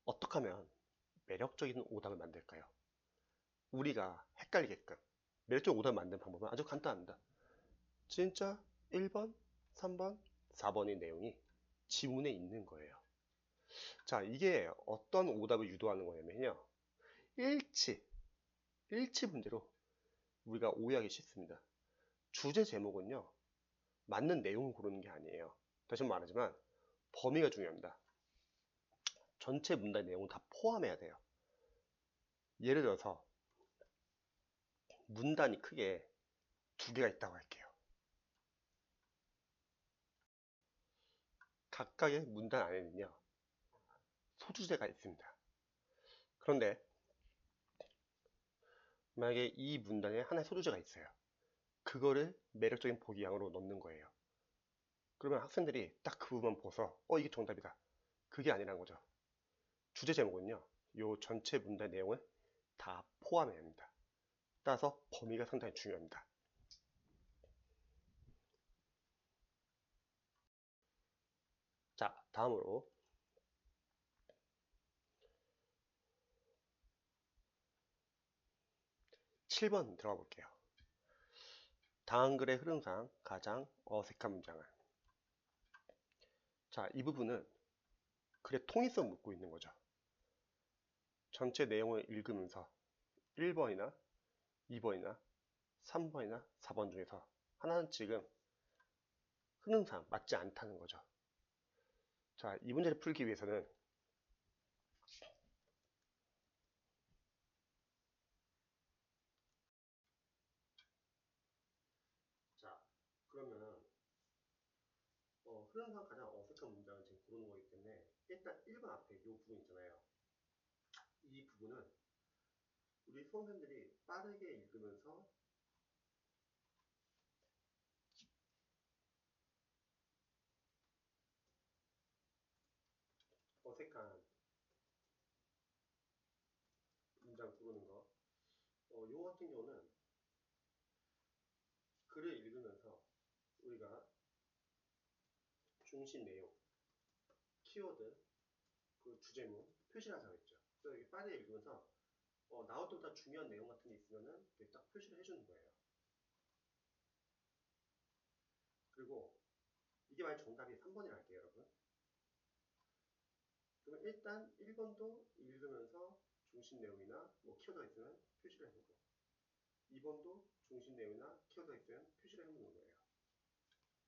어떻게 하면 매력적인 오답을 만들까요? 우리가 헷갈리게끔 매력적인 오답을 만드는 방법은 아주 간단합니다. 진짜 1번, 3번, 4번의 내용이 지문에 있는 거예요. 자, 이게 어떤 오답을 유도하는 거냐면요. 일치 문제로 우리가 오해하기 쉽습니다. 주제 제목은요. 맞는 내용을 고르는 게 아니에요. 다시 말하지만 범위가 중요합니다. 전체 문단의 내용은 다 포함해야 돼요. 예를 들어서 문단이 크게 두 개가 있다고 할게요. 각각의 문단 안에는요, 소주제가 있습니다. 그런데 만약에 이 문단에 하나의 소주제가 있어요. 그거를 매력적인 보기양으로 넣는 거예요. 그러면 학생들이 딱 그 부분만 보서 이게 정답이다. 그게 아니라는 거죠. 주제 제목은요, 요 전체 문단의 내용을 다 포함해야 합니다. 따라서 범위가 상당히 중요합니다. 자, 다음으로 7번 들어가 볼게요. 다음 글의 흐름상 가장 어색한 문장은. 자, 이 부분은 글의 통일성을 묻고 있는 거죠. 전체 내용을 읽으면서 1번이나 2번이나 3번이나 4번 중에서 하나는 지금 흐름상 맞지 않다는 거죠. 자, 이 문제를 풀기 위해서는 자, 그러면 흐름상 가장 어색한 문장을 지금 고르는 거기 때문에 일단 1번 앞에 이 부분 있잖아요. 이 부분은 우리 수험생들이 빠르게 읽으면서 어색한 문장 고르는 거. 요 같은 경우는 글을 읽으면서 우리가 중심 내용, 키워드, 그 주제문 표시를 하자고 했죠. 그래서 이게 빠르게 읽으면서 나올 때보다 중요한 내용 같은 게 있으면은 이렇게 딱 표시를 해주는 거예요. 그리고 이게 만약 정답이 3번이라 할게요, 여러분. 그러면 일단 1번도 읽으면서 중심 내용이나 뭐 키워드가 있으면 표시를 해보고 2번도 중심 내용이나 키워드가 있으면 표시를 해보는 거예요.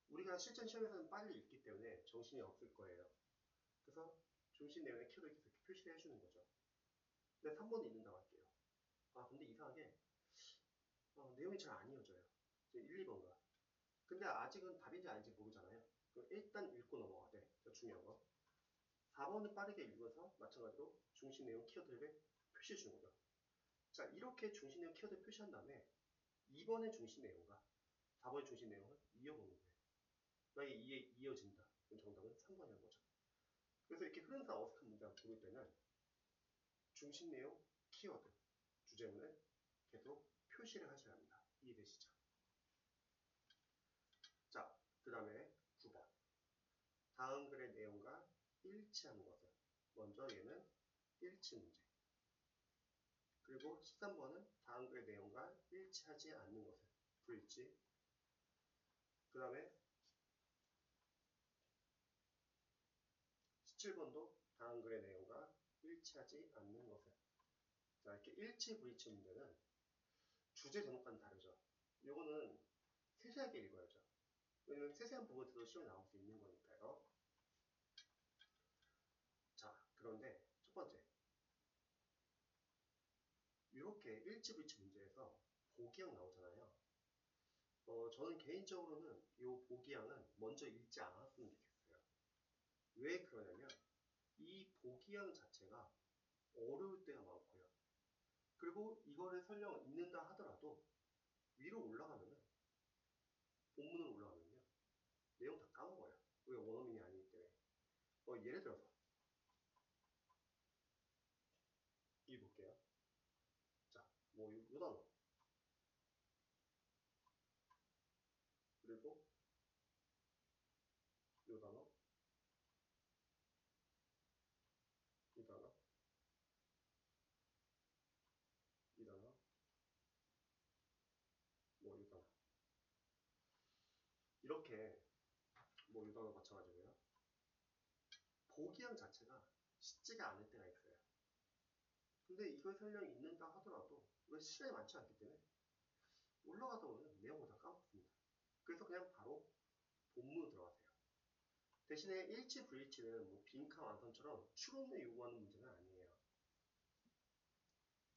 우리가 실전 시험에서는 빨리 읽기 때문에 정신이 없을 거예요. 그래서 중심 내용의 키워드 계속 이렇게 표시를 해주는 거죠. 근데 3번은 읽는다고 할게요. 근데 이상하게 내용이 잘 안 이어져요. 1, 2번과. 근데 아직은 답인지 아닌지 모르잖아요. 그럼 일단 읽고 넘어가야 돼. 중요한 거. 4번은 빠르게 읽어서 마찬가지로 중심 내용 키워드를 표시해 주는 거죠. 자, 이렇게 중심 내용 키워드 표시한 다음에 2번의 중심 내용과 4번의 중심 내용을 이어보는 거예요. 만약에 이어진다. 그럼 정답은 3번이라는 거죠. 그래서 이렇게 흐름상 어색한 문장을 고를 때는 중심 내용, 키워드, 주제문을 계속 표시를 하셔야 합니다. 이해되시죠? 자, 그 다음에 9번. 다음 글의 내용과 일치하는 것은. 먼저 얘는 일치 문제. 그리고 13번은 다음 글의 내용과 일치하지 않는 것은. 불일치. 그 다음에 17번도 다음 글의 내용과 일치하지 않는 것은. 자, 이렇게 일치, 불일치 문제는 주제 제목과는 다르죠. 요거는 세세하게 읽어야죠. 왜냐면 세세한 부분에서도 시험에 나올 수 있는 거니까요. 자, 그런데 첫 번째. 이렇게 일치, 불일치 문제에서 보기양 나오잖아요. 저는 개인적으로는 이 보기양은 먼저 읽지 않았으면 좋겠어요. 왜 그러냐면 이 보기양 자체가 어려울 때가 많고요. 그리고 이거를 설령 읽는다 하더라도 위로 올라가면은 본문으로 올라가면요 내용 다 까먹어요. 왜 원어민이 아니기 때문에. 예를 들어서 읽어볼게요. 자, 뭐 요 단어 그리고 요 단어 이 단어 이 단어 뭐 요 단어 이렇게 뭐 요 단어 마찬가지고요. 보기양 자체가 쉽지가 않을 때가 있어요. 근데 이걸 설령 읽는다 하더라도 왜 시간이 많지 않기 때문에 올라가다 보면 내용을 다 까먹습니다. 그래서 그냥 바로 본문으로 들어가세요. 대신에 일치 불일치는 뭐 빈칸 완성처럼 추론을 요구하는 문제는 아니에요.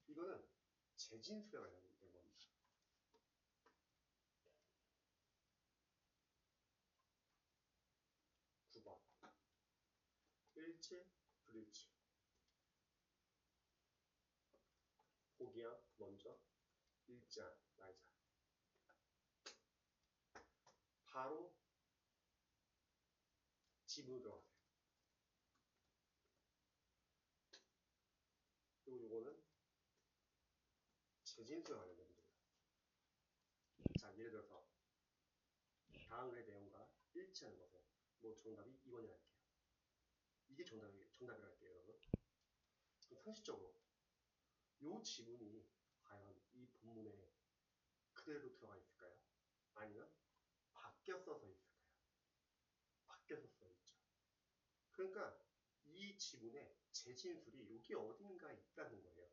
이거는 재진술에 관련된 겁니다. 9번. 일치, 불일치. 보기양 먼저 일치한 Y자. 바로 지문으로 들어가세요. 그리고 요거는 재진수에 관련된 문제입니다. 자, 예를 들어서 다음 글의 내용과 일치하는 것은 뭐 정답이 2번이라 할게요. 이게 정답이라 할게요, 여러분. 그럼 상식적으로 이 지문이 과연 이 본문에 그대로 들어가 있을까요? 아니면 바뀌어 써서 있을까요? 바뀌어서 써 있죠. 그러니까 이 지문에 재진술이 여기 어딘가 있다는 거예요.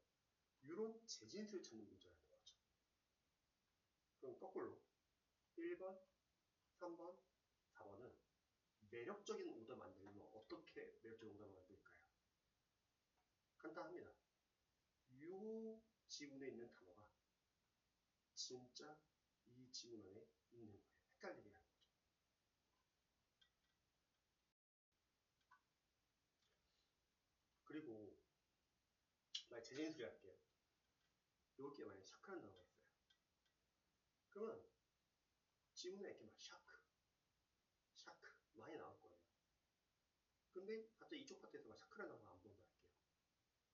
이런 재진술 찾는 문제라는 거죠. 그럼 거꾸로 1번, 3번, 4번은 매력적인 오더 만들면 어떻게 매력적인 오더를 만들까요? 간단합니다. 이 지문에 있는 단어가 진짜 이 지문 안에 있는 거예요. 헷갈리게 하는 거죠. 그리고 만약 재진술이 할게요. 여기에 만약 샤크라는 단어가 있어요. 그러면 지문에 이렇게 막 샤크 많이 나올 거예요. 근데 갑자기 이쪽 파트에서 막 샤크라는 단어가 안 보인다 할게요.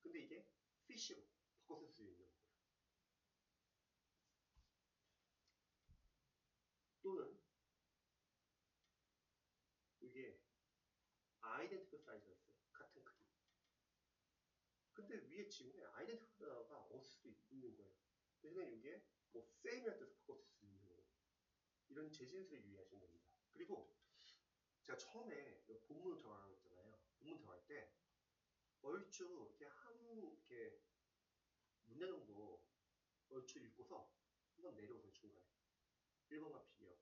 근데 이게 fish로 바꿔 쓸 수 있는 거고요. 또는 이게 identical 사이즈가 있어요. 같은 크기. 근데 위에 지문에 identical 단어가 없을 수도 있는 거예요. 대신에 이게 뭐 same이라는 뜻을 바꿔 쓸 수 있는 거고. 이런 재진술에 유의하시면 됩니다. 그리고 제가 처음에 본문 들어가라고 했잖아요. 본문 들어갈 때 얼추 이렇게 문제 정도 얼추 읽고서 한번 내려오세요. 중간에 1번과 비교하고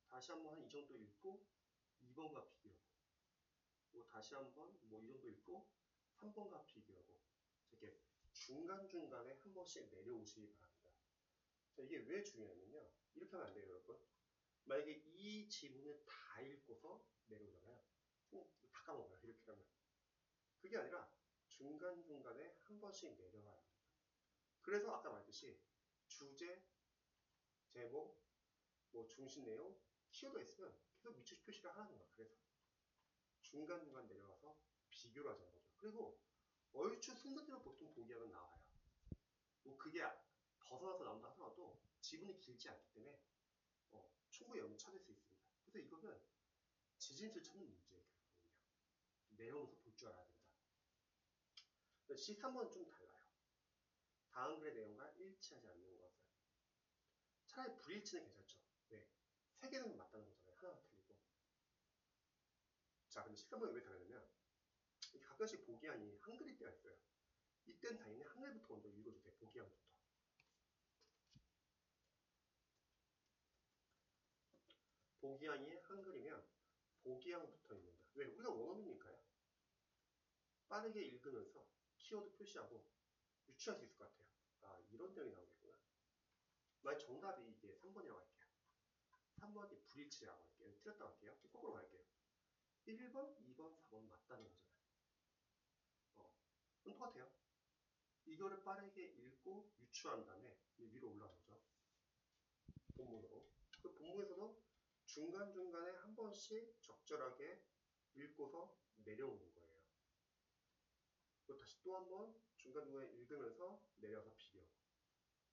다시 한번 한 이 정도 읽고 2번과 비교하고 또 다시 한번 뭐 이 정도 읽고 3번과 비교하고 이렇게 중간중간에 한 번씩 내려오시기 바랍니다. 자, 이게 왜 중요하냐면요. 이렇게 하면 안 돼요, 여러분. 만약에 이 지문을 다 읽고서 내려오잖아요. 다 까먹어요, 이렇게 하면. 그게 아니라 중간중간에 한 번씩 내려가야 합니다. 그래서 아까 말했듯이 주제, 제목, 뭐 중심 내용, 키워드가 있으면 계속 밑줄 표시를 하라는 거야. 그래서 중간중간 내려가서 비교를 하자는 거죠. 그리고 얼추 순서대로 보통 보기하면 나와요. 뭐 그게 벗어나서 나온다 하더라도 지문이 길지 않기 때문에 충분히 여러분 찾을 수 있습니다. 그래서 이거는 재진술 찾는 문제예요. 결국은요. 내려오면서 볼 줄 알아야 된다. C3번은 좀 달라요. 다음 글의 내용과 일치하지 않는 것은 차라리 불일치는 괜찮죠. 왜? 세 개는 맞다는 거잖아요. 하나가 틀리고. 자, 근데 C3번이 왜 다르냐면 가끔씩 보기양이 한글일 때가 있어요. 이땐 당연히 한글부터 먼저 읽어주세요. 보기양부터. 보기양이 한글이면 보기양부터 읽는다. 왜? 우리가 원어민이니까요. 빠르게 읽으면서 키워드 표시하고 유추할 수 있을 것 같아요. 아, 이런 내용이 나오겠구나. 만약 정답이 이게 3번이라고 할게요. 3번이 불일치라고 할게요. 틀렸다고 할게요. 거꾸로 갈게요. 1번, 2번, 4번 맞다는 거잖아요. 그럼 똑같아요. 이거를 빠르게 읽고 유추한 다음에 위로 올라가는 거죠. 본문으로. 그 본문에서도 중간중간에 한 번씩 적절하게 읽고서 내려오는 거예요. 그리고 다시 또 한 번 중간중간에 읽으면서 내려서 비교하고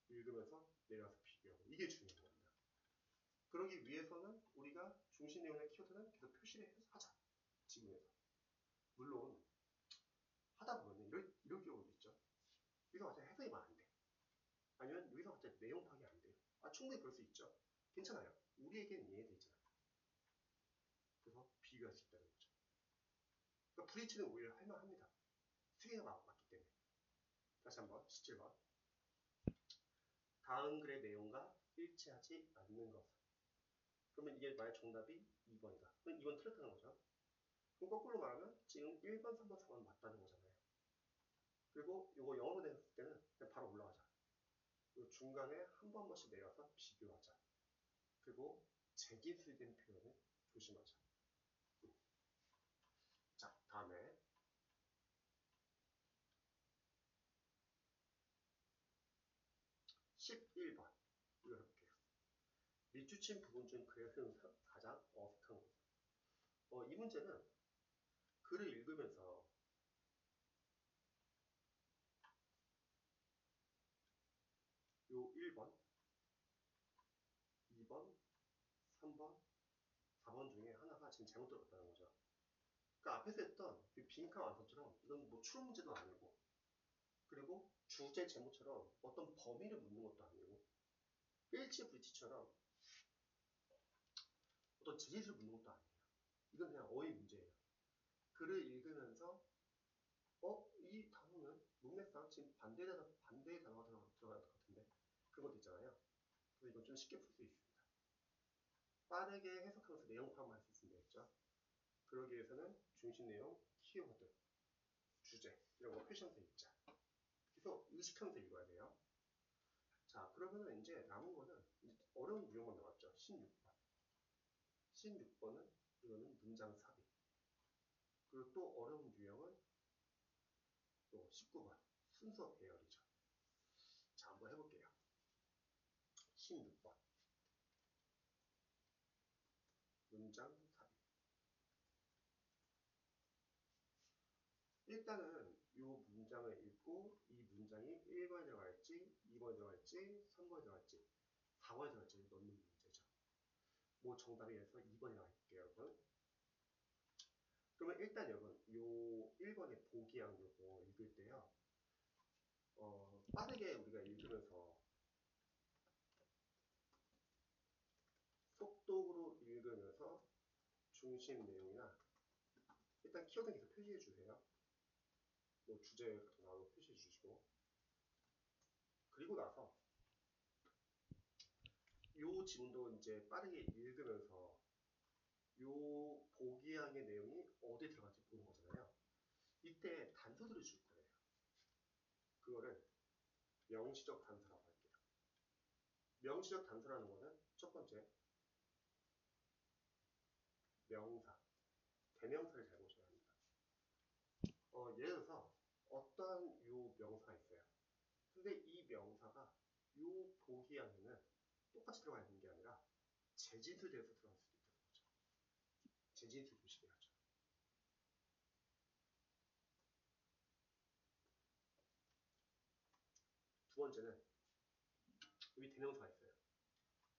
읽으면서 내려서 비교하고 이게 중요한 겁니다. 그러기 위해서는 우리가 중심 내용의 키워드는 계속 표시를 해서 하자. 지문에서. 물론 하다 보면 이런 경우도 있죠. 여기서 갑자기 해석이 막 안 돼. 아니면 여기서 갑자기 내용 파악이 안 돼요. 충분히 그럴 수 있죠. 괜찮아요. 우리에겐 이해돼 있잖아요. 그래서 비교할 수 있다는 거죠. 그러니까 브리치는 오히려 할만합니다. 세 개가 맞기 때문에. 다시 한번 17번. 다음 글의 내용과 일치하지 않는 것은. 그러면 이게 만약 정답이 2번이다. 그럼 2번 틀렸다는 거죠. 그럼 거꾸로 말하면 지금 1번, 3번, 4번 맞다는 거잖아요. 그리고 이거 영어로 냈을 때는 그냥 바로 올라가자. 그리고 중간에 한 번씩 내려서 비교하자. 그리고 재기술된 표현을 조심하자. 자, 다음에 11번 이거 해볼게요. 밑줄친 부분 중 그래프는 가장 어색한 것. 이 문제는 글을 읽으면서 요 1번, 2번, 3번, 4번 중에 하나가 지금 잘못 들어갔다는 거죠. 그러니까 앞에서 했던 빈칸 완성처럼 이건 뭐 추론 문제도 아니고, 그리고 주제 제목처럼 어떤 범위를 묻는 것도 아니고, 일치불치처럼 어떤 재질을 묻는 것도 아니에요. 이건 그냥 어휘 문제예요. 글을 읽으면서 이 단어는 문맥상 지금 반대의 단어가 들어갈 것 같은데 그런 것도 있잖아요. 그래서 이건 좀 쉽게 풀 수 있습니다. 빠르게 해석하면서 내용 파악할 수 있으면 되겠죠. 그러기 위해서는 중심 내용, 키워드, 주제 이런 거 표시하면서 읽자. 그래서 의식하면서 읽어야 돼요. 자, 그러면은 이제 남은 거는 어려운 유형만 나왔죠. 16번. 16번은 이거는 문장 삽입. 그리고 또 어려운 유형은 또 19번. 순서 배열이죠. 자, 한번 해볼게요. 16번. 문장 삽입. 일단은 이 문장을 읽고 이 문장이 1번에 들어갈지, 2번에 들어갈지, 3번에 들어갈지, 4번에 들어갈지 넣는 문제죠. 뭐 정답이 해서 2번에 나갈게요, 여러분. 그러면 일단 여러분, 요 1번의 보기양 요거 읽을 때요. 빠르게 우리가 읽으면서 속독으로 읽으면서 중심 내용이나 일단 키워드 계속 표시해 주세요. 뭐 주제 같은 거 하고 표시해 주시고, 그리고 나서 요 지문도 이제 빠르게 읽으면서 요 보기양의 내용이 어디에 들어갈지 보는 거잖아요. 이때 단서들을 줄 거예요. 그거를 명시적 단서라고 할게요. 명시적 단서라는 거는 첫 번째 명사, 대명사를 잘 보셔야 합니다. 예를 들어서 어떠한 요 명사가 있어요. 근데 이 명사가 요 보기양에는 똑같이 들어가 있는 게 아니라 재진술돼서 들어갈 수도 있다는 거죠. 재진술 조심해야죠. 두 번째는 여기 대명사가 있어요.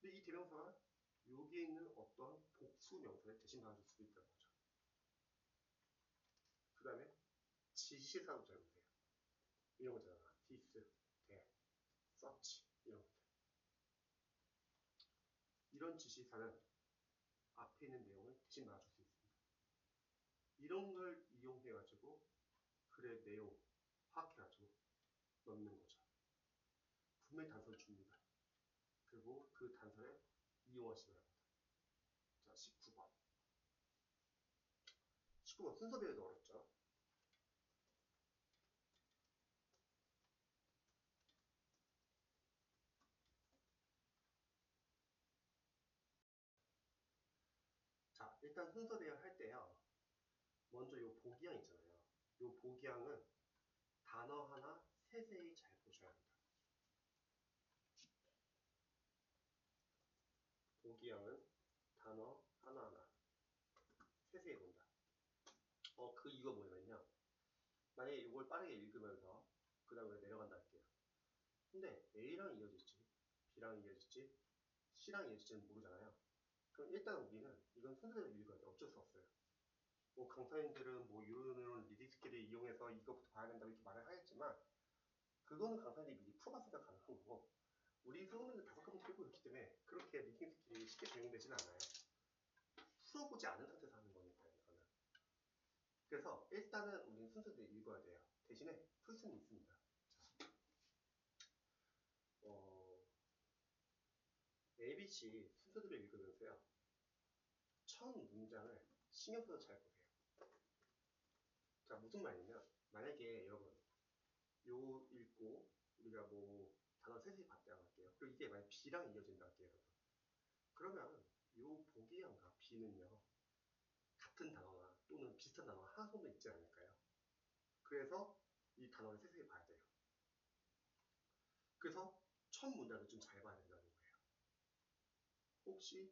근데 이 대명사가 여기에 있는 어떤 복수 명사를 대신 받아줄 수도 있다는 거죠. 그 다음에 지시사도 잘 보세요. 이런 거 있잖아. this, that, such 이런 것들. 이런 지시사는 앞에 있는 내용을 대신 나와줄 수 있습니다. 이런 걸 이용해가지고 글의 내용 파악해가지고 넣는 거죠. 분명히 단서를 줍니다. 그리고 그 단서를 이용하시기 바랍니다. 자, 19번. 19번 순서 배열도 어렵죠. 자, 일단 순서 배열 할 때요. 먼저 요 보기양 있잖아요. 요 보기양은 단어 하나 세세히 잘 보셔야 합니다. 보기양은 단어 하나하나 세세히 본다. 그 이유가 뭐냐면요. 만약에 이걸 빠르게 읽으면서 그 다음에 내려간다 할게요. 근데 A랑 이어질지 B랑 이어질지 C랑 이어질지는 모르잖아요. 그럼 일단 우리는 이건 순서대로 읽어야 돼. 어쩔 수 없어요. 뭐 강사님들은 뭐 이런 리딩 스킬을 이용해서 이것부터 봐야 된다고 이렇게 말을 하겠지만 그거는 강사님들이 미리 풀어봤으니까 가능한 거고 우리 수능은 5科目들고 있기 때문에 그렇게 리딩 스킬이 쉽게 적용되지는 않아요. 풀어보지 않은 상태에서 하는 거니까요. 이거는. 그래서 일단은 우리는 순서대로 읽어야 돼요. 대신에 풀 수는 있습니다. 자, ABC 순서대로 읽으면서요. 첫 문장을 신경 써서 잘 보세요. 자, 무슨 말이냐면 만약에 여러분 요 읽고 우리가 뭐 단어 세세히 봤다고 할게요. 그리고 이게 만약 B랑 이어진다 할게요. 여러분. 그러면 요 보기양과 B는요. 같은 단어나 또는 비슷한 단어가 하나 정도 있지 않을까요? 그래서 이 단어를 세세히 봐야 돼요. 그래서 첫 문장을 좀 잘 봐야 된다는 거예요. 혹시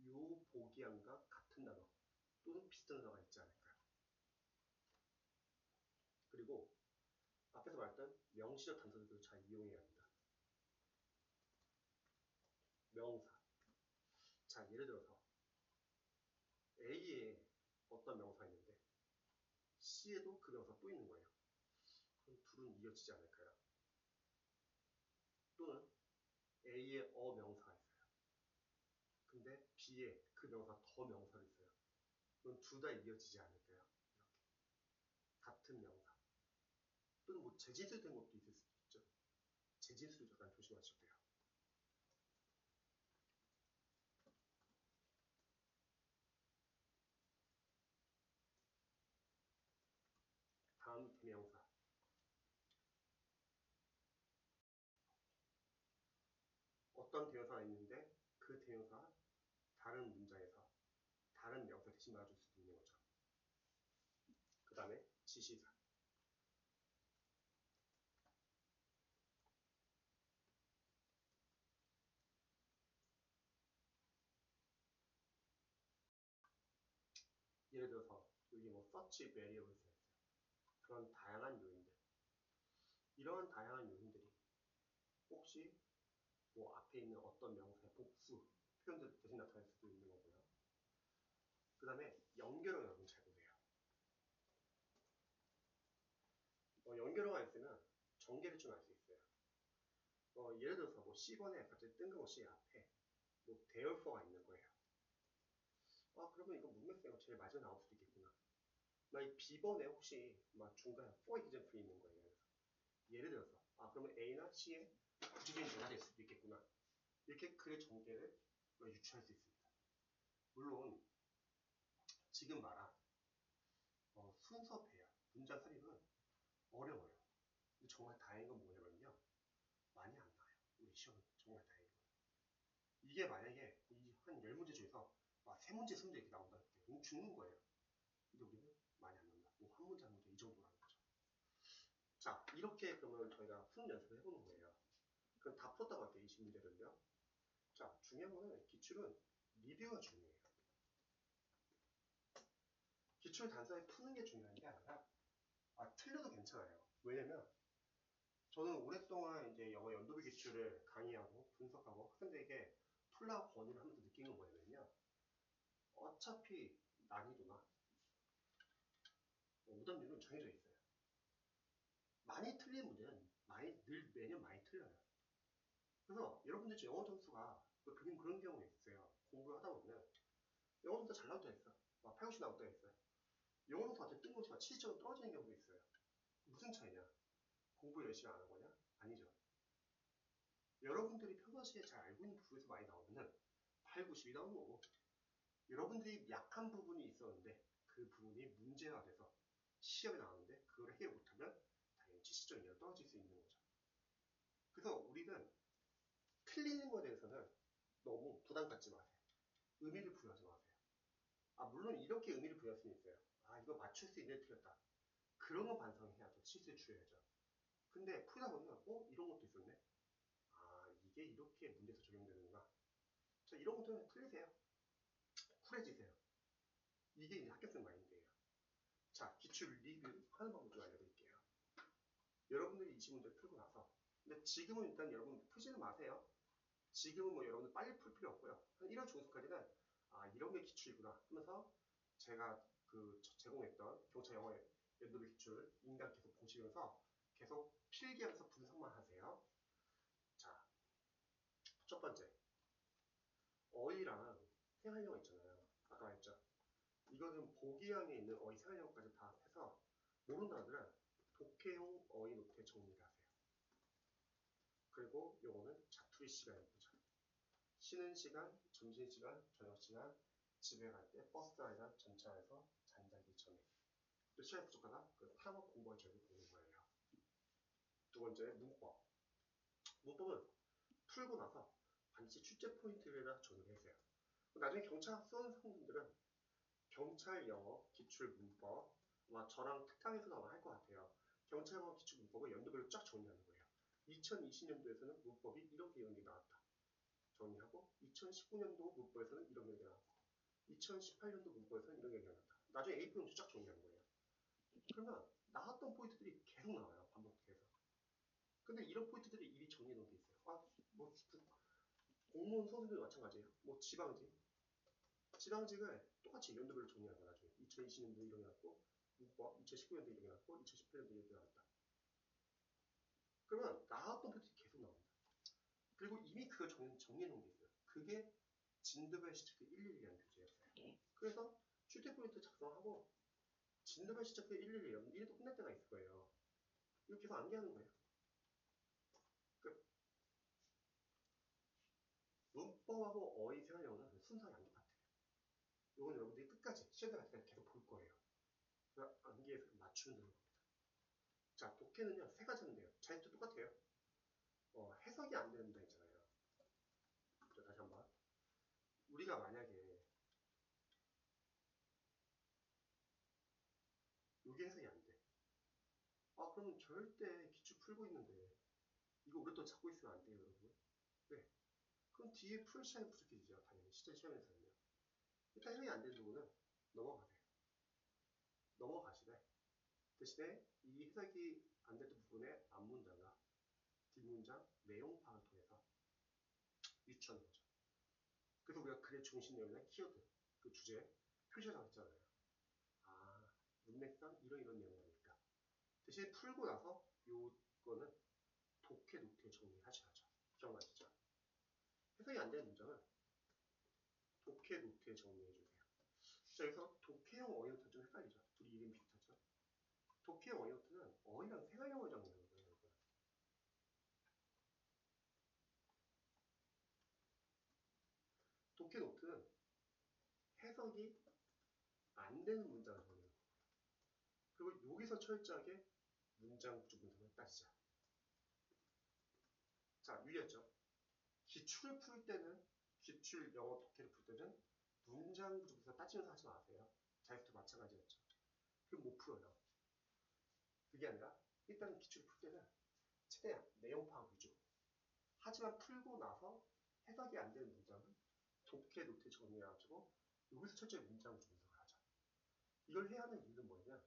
요 보기함과 같은 단어 또는 비슷한 단어가 있지 않을까요? 그리고 앞에서 말했던 명시적 단서들도 잘 이용해야 합니다. 명사. 자, 예를 들어서 A에 어떤 명사가 있는데 C에도 그 명사가 또 있는 거예요. 그럼 둘은 이어지지 않을까요? 또는 A에 명사가 있어요. 근데 B에 그 명사 더 명사가 있어요. 그럼 둘 다 이어지지 않을까요? 이렇게. 같은 명사. 또는 뭐 재진수 된 것도 있을 수도 있죠. 재진수도 잠깐 조심하셔야 돼요. 다음 대명사. 어떤 대명사가 있는데 그 대명사가 다른 문장에서 다른 명사 대신 말해줄 수도 있는 거죠. 그 다음에 지시사. 예를 들어서 여기 뭐 search variables가 있어요. 그런 다양한 요인들. 이러한 다양한 요인들이 혹시 뭐 앞에 있는 어떤 명사의 복수 표현들 대신 나타날 수도 있는 거고요. 그 다음에 연결어 여러분 잘 보세요. 연결어가 있으면 전개를 좀 알 수 있어요. 예를 들어서 뭐 C번에 갑자기 뜬금없이 앞에 뭐 therefore 있는 거예요. 그러면 이거 문맥상 제일 마지막에 나올 수도 있겠구나. 나 이 B번에 혹시 막 중간에 for example 있는 거예요. 예를 들어서 그러면 A나 C에 구체적인 변화가 될 수도 있겠구나. 이렇게 글의 전개를 유추할 수 있습니다. 물론 지금 말한 순서 배열, 문장 삽입은 어려워요. 근데 정말 다행인 건 뭐냐면요. 많이 안 나와요. 우리 시험은 정말 다행인 거예요. 이게 만약에 한 10문제 중에서 3문제, 3문제 이렇게 나온다 할게요. 그럼 죽는 거예요. 근데 우리는 많이 안 나온다. 뭐 한 문제 한 문제 이 정도라는 거죠. 자, 이렇게 그러면 저희가 푸는 연습을 해보는 거예요. 그럼 다 풀었다고 할게요. 20문제를요. 자, 중요한 거는 기출은 리뷰가 중요해요. 기출 단순하게 푸는 게 중요한 게 아니라 틀려도 괜찮아요. 왜냐면 저는 오랫동안 이제 영어 연도비 기출을 강의하고 분석하고 학생들에게 풀라고 권유를 하면서 느낀 건 뭐냐면요. 어차피 난이도나 오답률은 정해져 있어요. 많이 틀린 문제는 매년 많이 틀려요. 그래서 여러분들 영어 점수가 그런 경우가 있어요. 공부를 하다 보면 영어 점수 잘 나올 때가 있어. 8, 90 나올 때가 있어요. 영어 점수가 갑자기 뜬금없이 70점 떨어지는 경우도 있어요. 무슨 차이냐? 공부 열심히 안 한 거냐? 아니죠. 여러분들이 평상시에 잘 알고 있는 부분에서 많이 나오면은 8, 90이 나오는 거고 여러분들이 약한 부분이 있었는데 그 부분이 문제가 돼서 시험에 나왔는데 그걸 해결 못하면 당연히 70점 이하로 떨어질 수 있는 거죠. 그래서 우리는 틀리는 거에 대해서는 너무 부담 갖지 마세요. 의미를 부여하지 마세요. 물론 이렇게 의미를 부여할 수는 있어요. 이거 맞출 수 있는데 틀렸다. 그런 건 반성해야죠. 실수를 줄여야죠. 근데 풀다 보면 이런 것도 있었네. 이게 이렇게 문제에서 적용되는구나. 자, 이런 것들은 틀리세요. 쿨해지세요. 이게 이제 합격생 마인드예요. 자, 기출 리뷰 하는 방법 좀 알려드릴게요. 여러분들이 20문제 풀고 나서 근데 지금은 일단 여러분 푸지는 마세요. 지금은 뭐 여러분들 빨리 풀 필요 없고요. 한 1월 중순까지는 이런 게 기출이구나 하면서 제가 제공했던 경찰 영어 연도비 기출 인강 계속 보시면서 계속 필기하면서 분석만 하세요. 자, 첫 번째 어휘랑 생활영어 있잖아요. 아까 말했죠. 이거는 보기항에 있는 어휘 생활영어까지 다 해서 모르는 단어들은 독해용 어휘 노트에 정리를 하세요. 그리고 요거는 자투리 시간에 보자. 쉬는 시간, 점심시간, 저녁시간, 집에 갈 때 버스 안이나 전차에서 잠자기 전에. 또 시간이 부족하다? 그 상업 공부할 적을 보는 거예요. 두 번째, 문법. 문법은 풀고 나서 반드시 출제 포인트에다 적용을 해주세요. 나중에 경찰 수험 상분들은 경찰 영어 기출 문법 아마 저랑 특강에서도 아마 할 것 같아요. 경찰 영어 기출 문법을 연도별로 쫙 정리하는 거예요. 2020년도에서는 문법이 이런 게 나왔다. 정리하고 2019년도 문법에서는 이런 게 나왔고 2018년도 문법에서는 이런 게 나왔다. 나중에 A4용지 쫙 정리한 거예요. 그러면 나왔던 포인트들이 계속 나와요. 반복해서. 근데 이런 포인트들이 이미 정리해 놓은 게 있어요. 뭐 공무원 선생님도 마찬가지예요. 뭐 지방직을 똑같이 연도별로 정리한 거 나중에 2020년도 이런 게 나왔고 문법 2019년도 이런 게 나왔고 2018년도 이런 게 나왔다. 그러면 나왔던 포인트들이 계속 나옵니다. 그리고 이미 그걸 정리해 놓은 게 있어요. 그게 진도별 시체크 111이라는 교재였어요. 그래서 출퇴 포인트 작성하고 진도별 시체크 111 이래도 끝날 때가 있을 거예요. 이거 계속 암기하는 거예요. 끝. 문법하고 어휘 생활영어는 순서의 암기 파트예요. 이건 여러분들이 끝까지 시험에 갈 때까지 계속 볼 거예요. 그래서 암기해서 맞추면 되는 겁니다. 자, 독해는요 세 가지 하는데요. 자유도 똑같아요. 해석이 안 되는 문장 있잖아요. 자, 다시 한번. 우리가 만약에 이게 해석이 안 돼. 그러면 절대 기출 풀고 있는데 이거 우리 또 찾고 있으면 안 돼요, 여러분. 네. 그럼 뒤에 풀 시간이 부족해지죠, 당연히. 실전 시험에서는요. 일단 해석이 안 되는 부분은 넘어가세요. 넘어가시되 대신에 이 해석이 안 됐던 부분의 앞문장과 뒷문장 내용 파악을 통해서 유추하는 거죠. 그래서 우리가 글의 중심 내용이나 키워드, 그 주제, 표시하자고 했잖아요. 문맥상 이런 내용이니까. 대신에 풀고 나서 요거는 독해 노트에 정리하셔야죠. 기억나시죠? 해석이 안 되는 문장은 독해 노트에 정리해주세요. 자, 여기서 독해형 어휘 노트는 좀 헷갈리죠? 둘이 이름이 비슷하죠? 독해형 어휘 노트는 어휘랑 생활용어를 정리하는 거예요, 여러분. 독해 노트는 해석이 안 되는 문장을 정리하는 거예요. 그리고 여기서 철저하게 문장 구조 분석을 따지자. 자, 유리했죠? 기출을 풀 때는, 기출 영어 독해를 풀 때는 문장 구조 분석 따지면서 하지 마세요. 자유투도 마찬가지였죠. 그럼 못 풀어요. 그게 아니라 일단 기출을 풀 때는 최대한 내용 파악 위주. 하지만 풀고 나서 해석이 안 되는 문장은 독해 노트에 정리해가지고 여기서 철저히 문장 구조 분석을 하자. 이걸 해야 하는 이유는 뭐냐면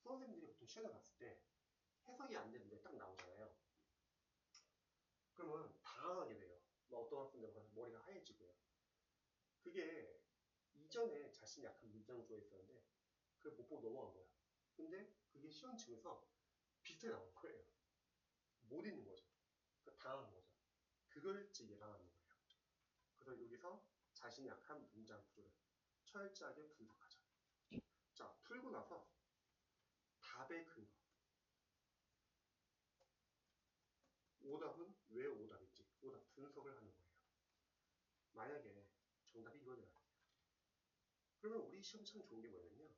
수험생들이 보통 시험에 갔을 때 해석이 안 되는데 딱 나오잖아요. 그러면 당황하게 돼요. 어떤 학생들 가서 머리가 하얘지고요. 그게 이전에 자신이 약한 문장 구조가 있었는데 그걸 못 보고 넘어간 거야. 근데 그게 시험층에서 비슷하게 나온 거예요. 못 읽는 거죠. 그러니까 당한 거죠. 그걸 이제 예방하는 거예요. 그래서 여기서 자신이 약한 문장 구조를 철저하게 분석하자. 자, 풀고 나서 답의 근거. 오답은 왜 오답인지 오답 분석을 하는 거예요. 만약에 정답이 이거냐. 그러면 우리 시험 참 좋은 게 뭐냐면요.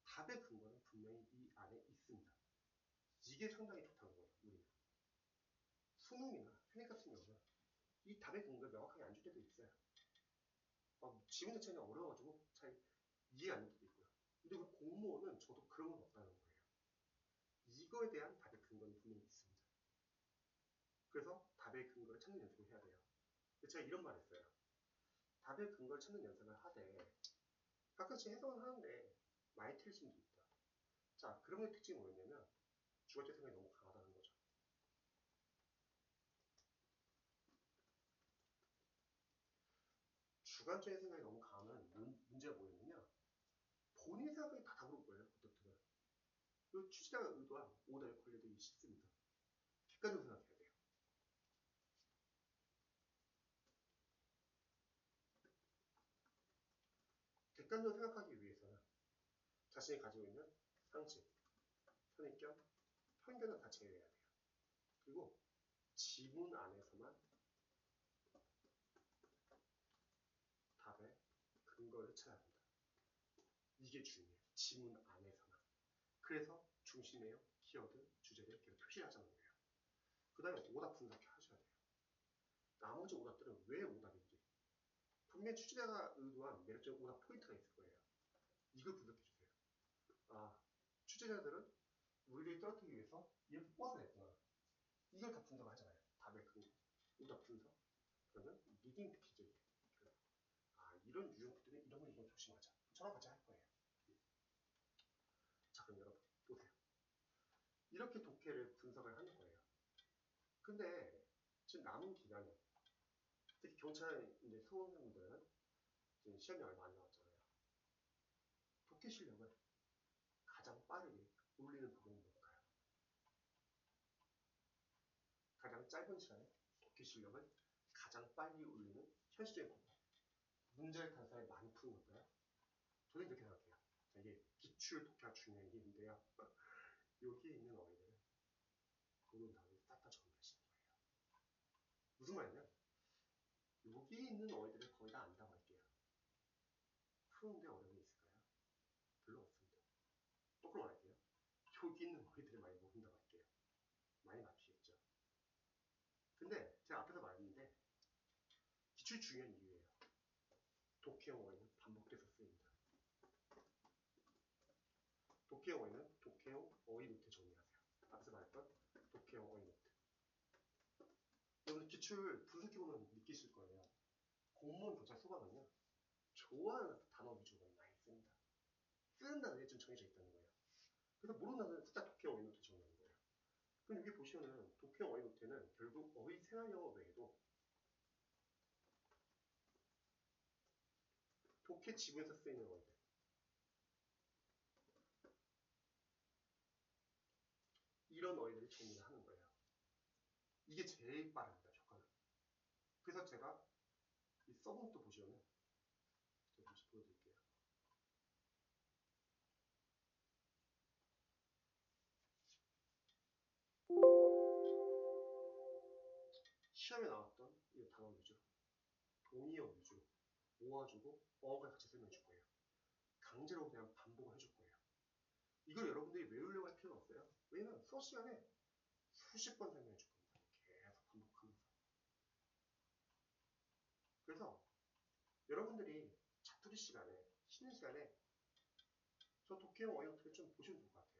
답의 근거는 분명히 이 안에 있습니다. 이게 상당히 좋다는 거예요. 우리는. 수능이나 회계 같은 경우는 이 답의 근거를 명확하게 안 줄 때도 있어요. 지문 자체가 어려워가지고 잘 이해가 안 될 때도 있고요. 근데 우리 공무원은 저도 그런 건 없다는 거예요. 이거에 대한 답의 근거는 분명히 있습니다. 그래서 답의 근거를 찾는 연습을 해야 돼요. 제가 이런 말 했어요. 답의 근거를 찾는 연습을 하되 가끔씩 해석을 하는데 많이 틀릴 수도 있다. 자, 그런 게 특징이 뭐였냐면 주관적 생각이 너무 강하다는 거죠. 주관적인 생각이 너무 강하면 문제가 뭐였냐면 본인 생각이 다 답으로 보여요. 그때부터는. 그 취재자가 의도한 오답에 걸려들기 쉽습니다. 객관적으로 생각해야 돼요. 객관적으로 생각하기 위해서는 자신이 가지고 있는 상식, 선입견, 편견을 다 제외해야 돼요. 그리고 지문 안에서만 답의 근거를 찾아야 한다. 이게 중요해요. 지문 안에서만. 그래서 중심 내용, 키워드, 주제를 계속 표시하자는 거예요. 그 다음에 오답 분석하셔야 돼요. 나머지 오답들은 왜 오답인지 분명히 취재자가 의도한 매력적인 오답 포인트가 있을 거예요. 이걸 분석해주세요. 취재자들은 우리를 떨어뜨리기 위해서 이렇게 뽑아서 냈구나. 이걸 다 분석을 하잖아요. 답의 근거. 이거 다 분석. 그러면 리딩 패키지. 이런 유형 패턴은 이런 걸 좀 조심하자. 저랑 같이 할 거예요. 자, 그럼 여러분 보세요. 이렇게 독해를 분석을 하는 거예요. 근데 지금 남은 기간이 특히 경찰 이제 수험생분들은 지금 시험이 얼마 안 남았잖아요. 독해 실력을 가장 빠르게 올리는 방법은 뭘까요? 가장 짧은 시간에 독해 실력을 가장 빨리 올리는 현실적인 방법. 문제를 단순하게 많이 푸는 걸까요? 저는 이렇게 생각해요. 자, 이게 기출 독해가 중요한 게 있는데요. 여기에 있는 어휘들은 고른 다음에 싹 다 정리하시는 거예요. 무슨 말이냐면 여기 있는 어휘들을 거의 다 안다고 할게요. 푸는데 어려움이 있을까요? 별로 없습니다. 똑바로 말할게요. 여기 있는 어휘들을 많이 모른다고 할게요. 많이 맞추겠죠. 근데 제가 앞에서 말했는데 기출 중요한 이유예요. 독해형 어휘는 반복돼서 쓰입니다. 독해형 어휘는 독해형 어휘 노트 정리하세요. 앞에서 말했던 독해형 어휘 노트. 여러분 기출 분석해보면 느끼실 거예요. 공무원 교차 수강은요. 좋아하는 단어 위주로 많이 씁니다. 쓰는 단어에 좀 정해져 있다는 거예요. 그래서 모르는 단어는 숫자 독해형 어휘 노트 정리하는 거예요. 그럼 여기 보시면은 독해형 어휘 노트는 결국 어휘 생활 영어 외에도 독해 지문에서 쓰이는 어휘들, 이런 어휘들을 정리를 하는 거예요. 이게 제일 빠릅니다, 효과는. 그래서 제가 이 써본도 보시면은 제가 다시 보여드릴게요. 시험에 나왔던 이 단어 위주, 동의어 위주로 모아주고 어가 같이 설명해 줄 거예요. 강제로 그냥 반복을 해줄 거예요. 이걸 여러분들이 외우려고 할 필요는 없어요. 왜냐면 수업 시간에 수십 번 설명해 줄 겁니다. 계속 반복하면서. 그래서 여러분들이 자투리 시간에, 쉬는 시간에 저 독해형 어휘 노트를 좀 보시면 좋을 것 같아요.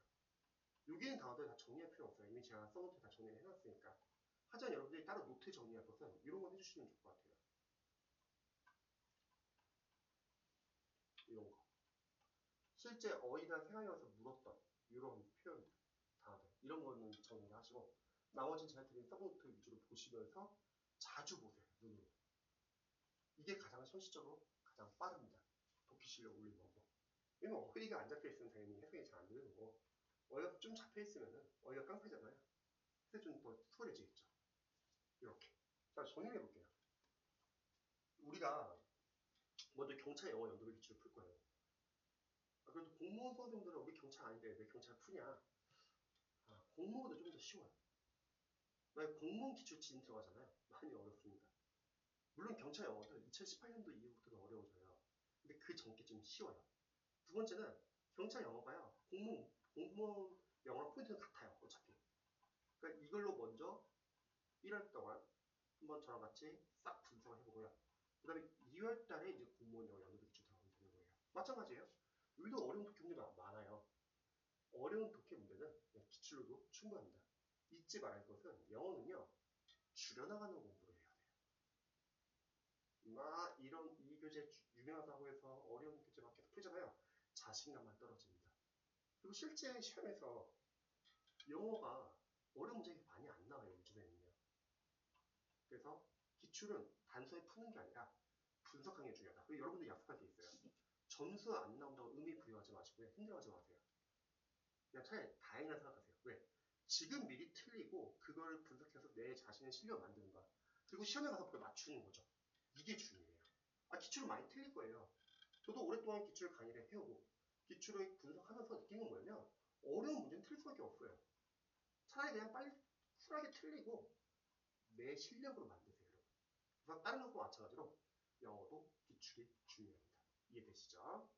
여기 있는 단어들 다 정리할 필요 없어요. 이미 제가 써놓은 다 정리를 해놨으니까. 하지만 여러분들이 따로 노트 정리할 것은 이런 건 해주시면 좋을 것 같아요. 이런 거. 실제 어휘나 생활에서 물었던 이런 표현들, 단어들, 이런 거는 정리를 하시고 나머지는 제가 드린 서브노트 위주로 보시면서 자주 보세요. 눈으로. 이게 가장 현실적으로 가장 빠릅니다. 독해 실력 올리는 방법. 왜냐면 어휘가 안 잡혀 있으면 당연히 해석이 잘 안 되는 거고 어휘가 좀 잡혀 있으면 어휘가 깡패잖아요. 그래서 좀 더 수월해지겠죠. 이렇게. 자, 정리해 볼게요. 우리가 먼저 경찰 영어 연도를 기출을 풀 거예요. 그래도 공무원 수험생들은 우리 경찰 아닌데 왜 경찰 푸냐? 공무원도 좀 더 쉬워요. 왜 공무원 기출 지진 들어가잖아요. 많이 어렵습니다. 물론 경찰 영어도 2018년도 이후부터 어려워져요. 근데 그 전께 좀 쉬워요. 두 번째는 경찰 영어가요. 공무원 영어랑 포인트는 같아요. 어차피. 그러니까 이걸로 먼저 1월 동안 한번 저랑 같이 싹 분석을 해보고요. 그 다음에 2월 달에 이제 공무원 영어 연도 기출 들어가면 되는 거예요. 마찬가지예요. 여기도 어려운 독해 문제가 많아요. 어려운 독해 문제는 그냥 기출로도 충분합니다. 잊지 말아야 할 것은 영어는요. 줄여나가는 공부를 해야 돼요. 이런 이 교재 유명하다고 해서 어려운 교재 막 계속 풀잖아요. 자신감만 떨어집니다. 그리고 실제 시험에서 영어가 어려운 문제가 많이 안 나와요. 요즘에는요. 그래서 기출은 단순히 푸는 게 아니라 분석하는 게 중요하다. 그리고 여러분들 약속할 게 있어요. 점수 안 나온다고 의미 부여하지 마시고요. 힘들어하지 마세요. 그냥 차라리 다행이라 생각하세요. 왜? 지금 미리 틀리고 그걸 분석해서 내 자신의 실력을 만드는 거야. 그리고 시험에 가서 그걸 맞추는 거죠. 이게 중요해요. 기출을 많이 틀릴 거예요. 저도 오랫동안 기출 강의를 해오고 기출을 분석하면서 느낀 건 뭐냐면 어려운 문제는 틀릴 수밖에 없어요. 차라리 그냥 빨리 쿨하게 틀리고 내 실력으로 만드세요, 여러분. 그래서 다른 것과 마찬가지로 영어도 기출이 중요합니다. 이해되시죠?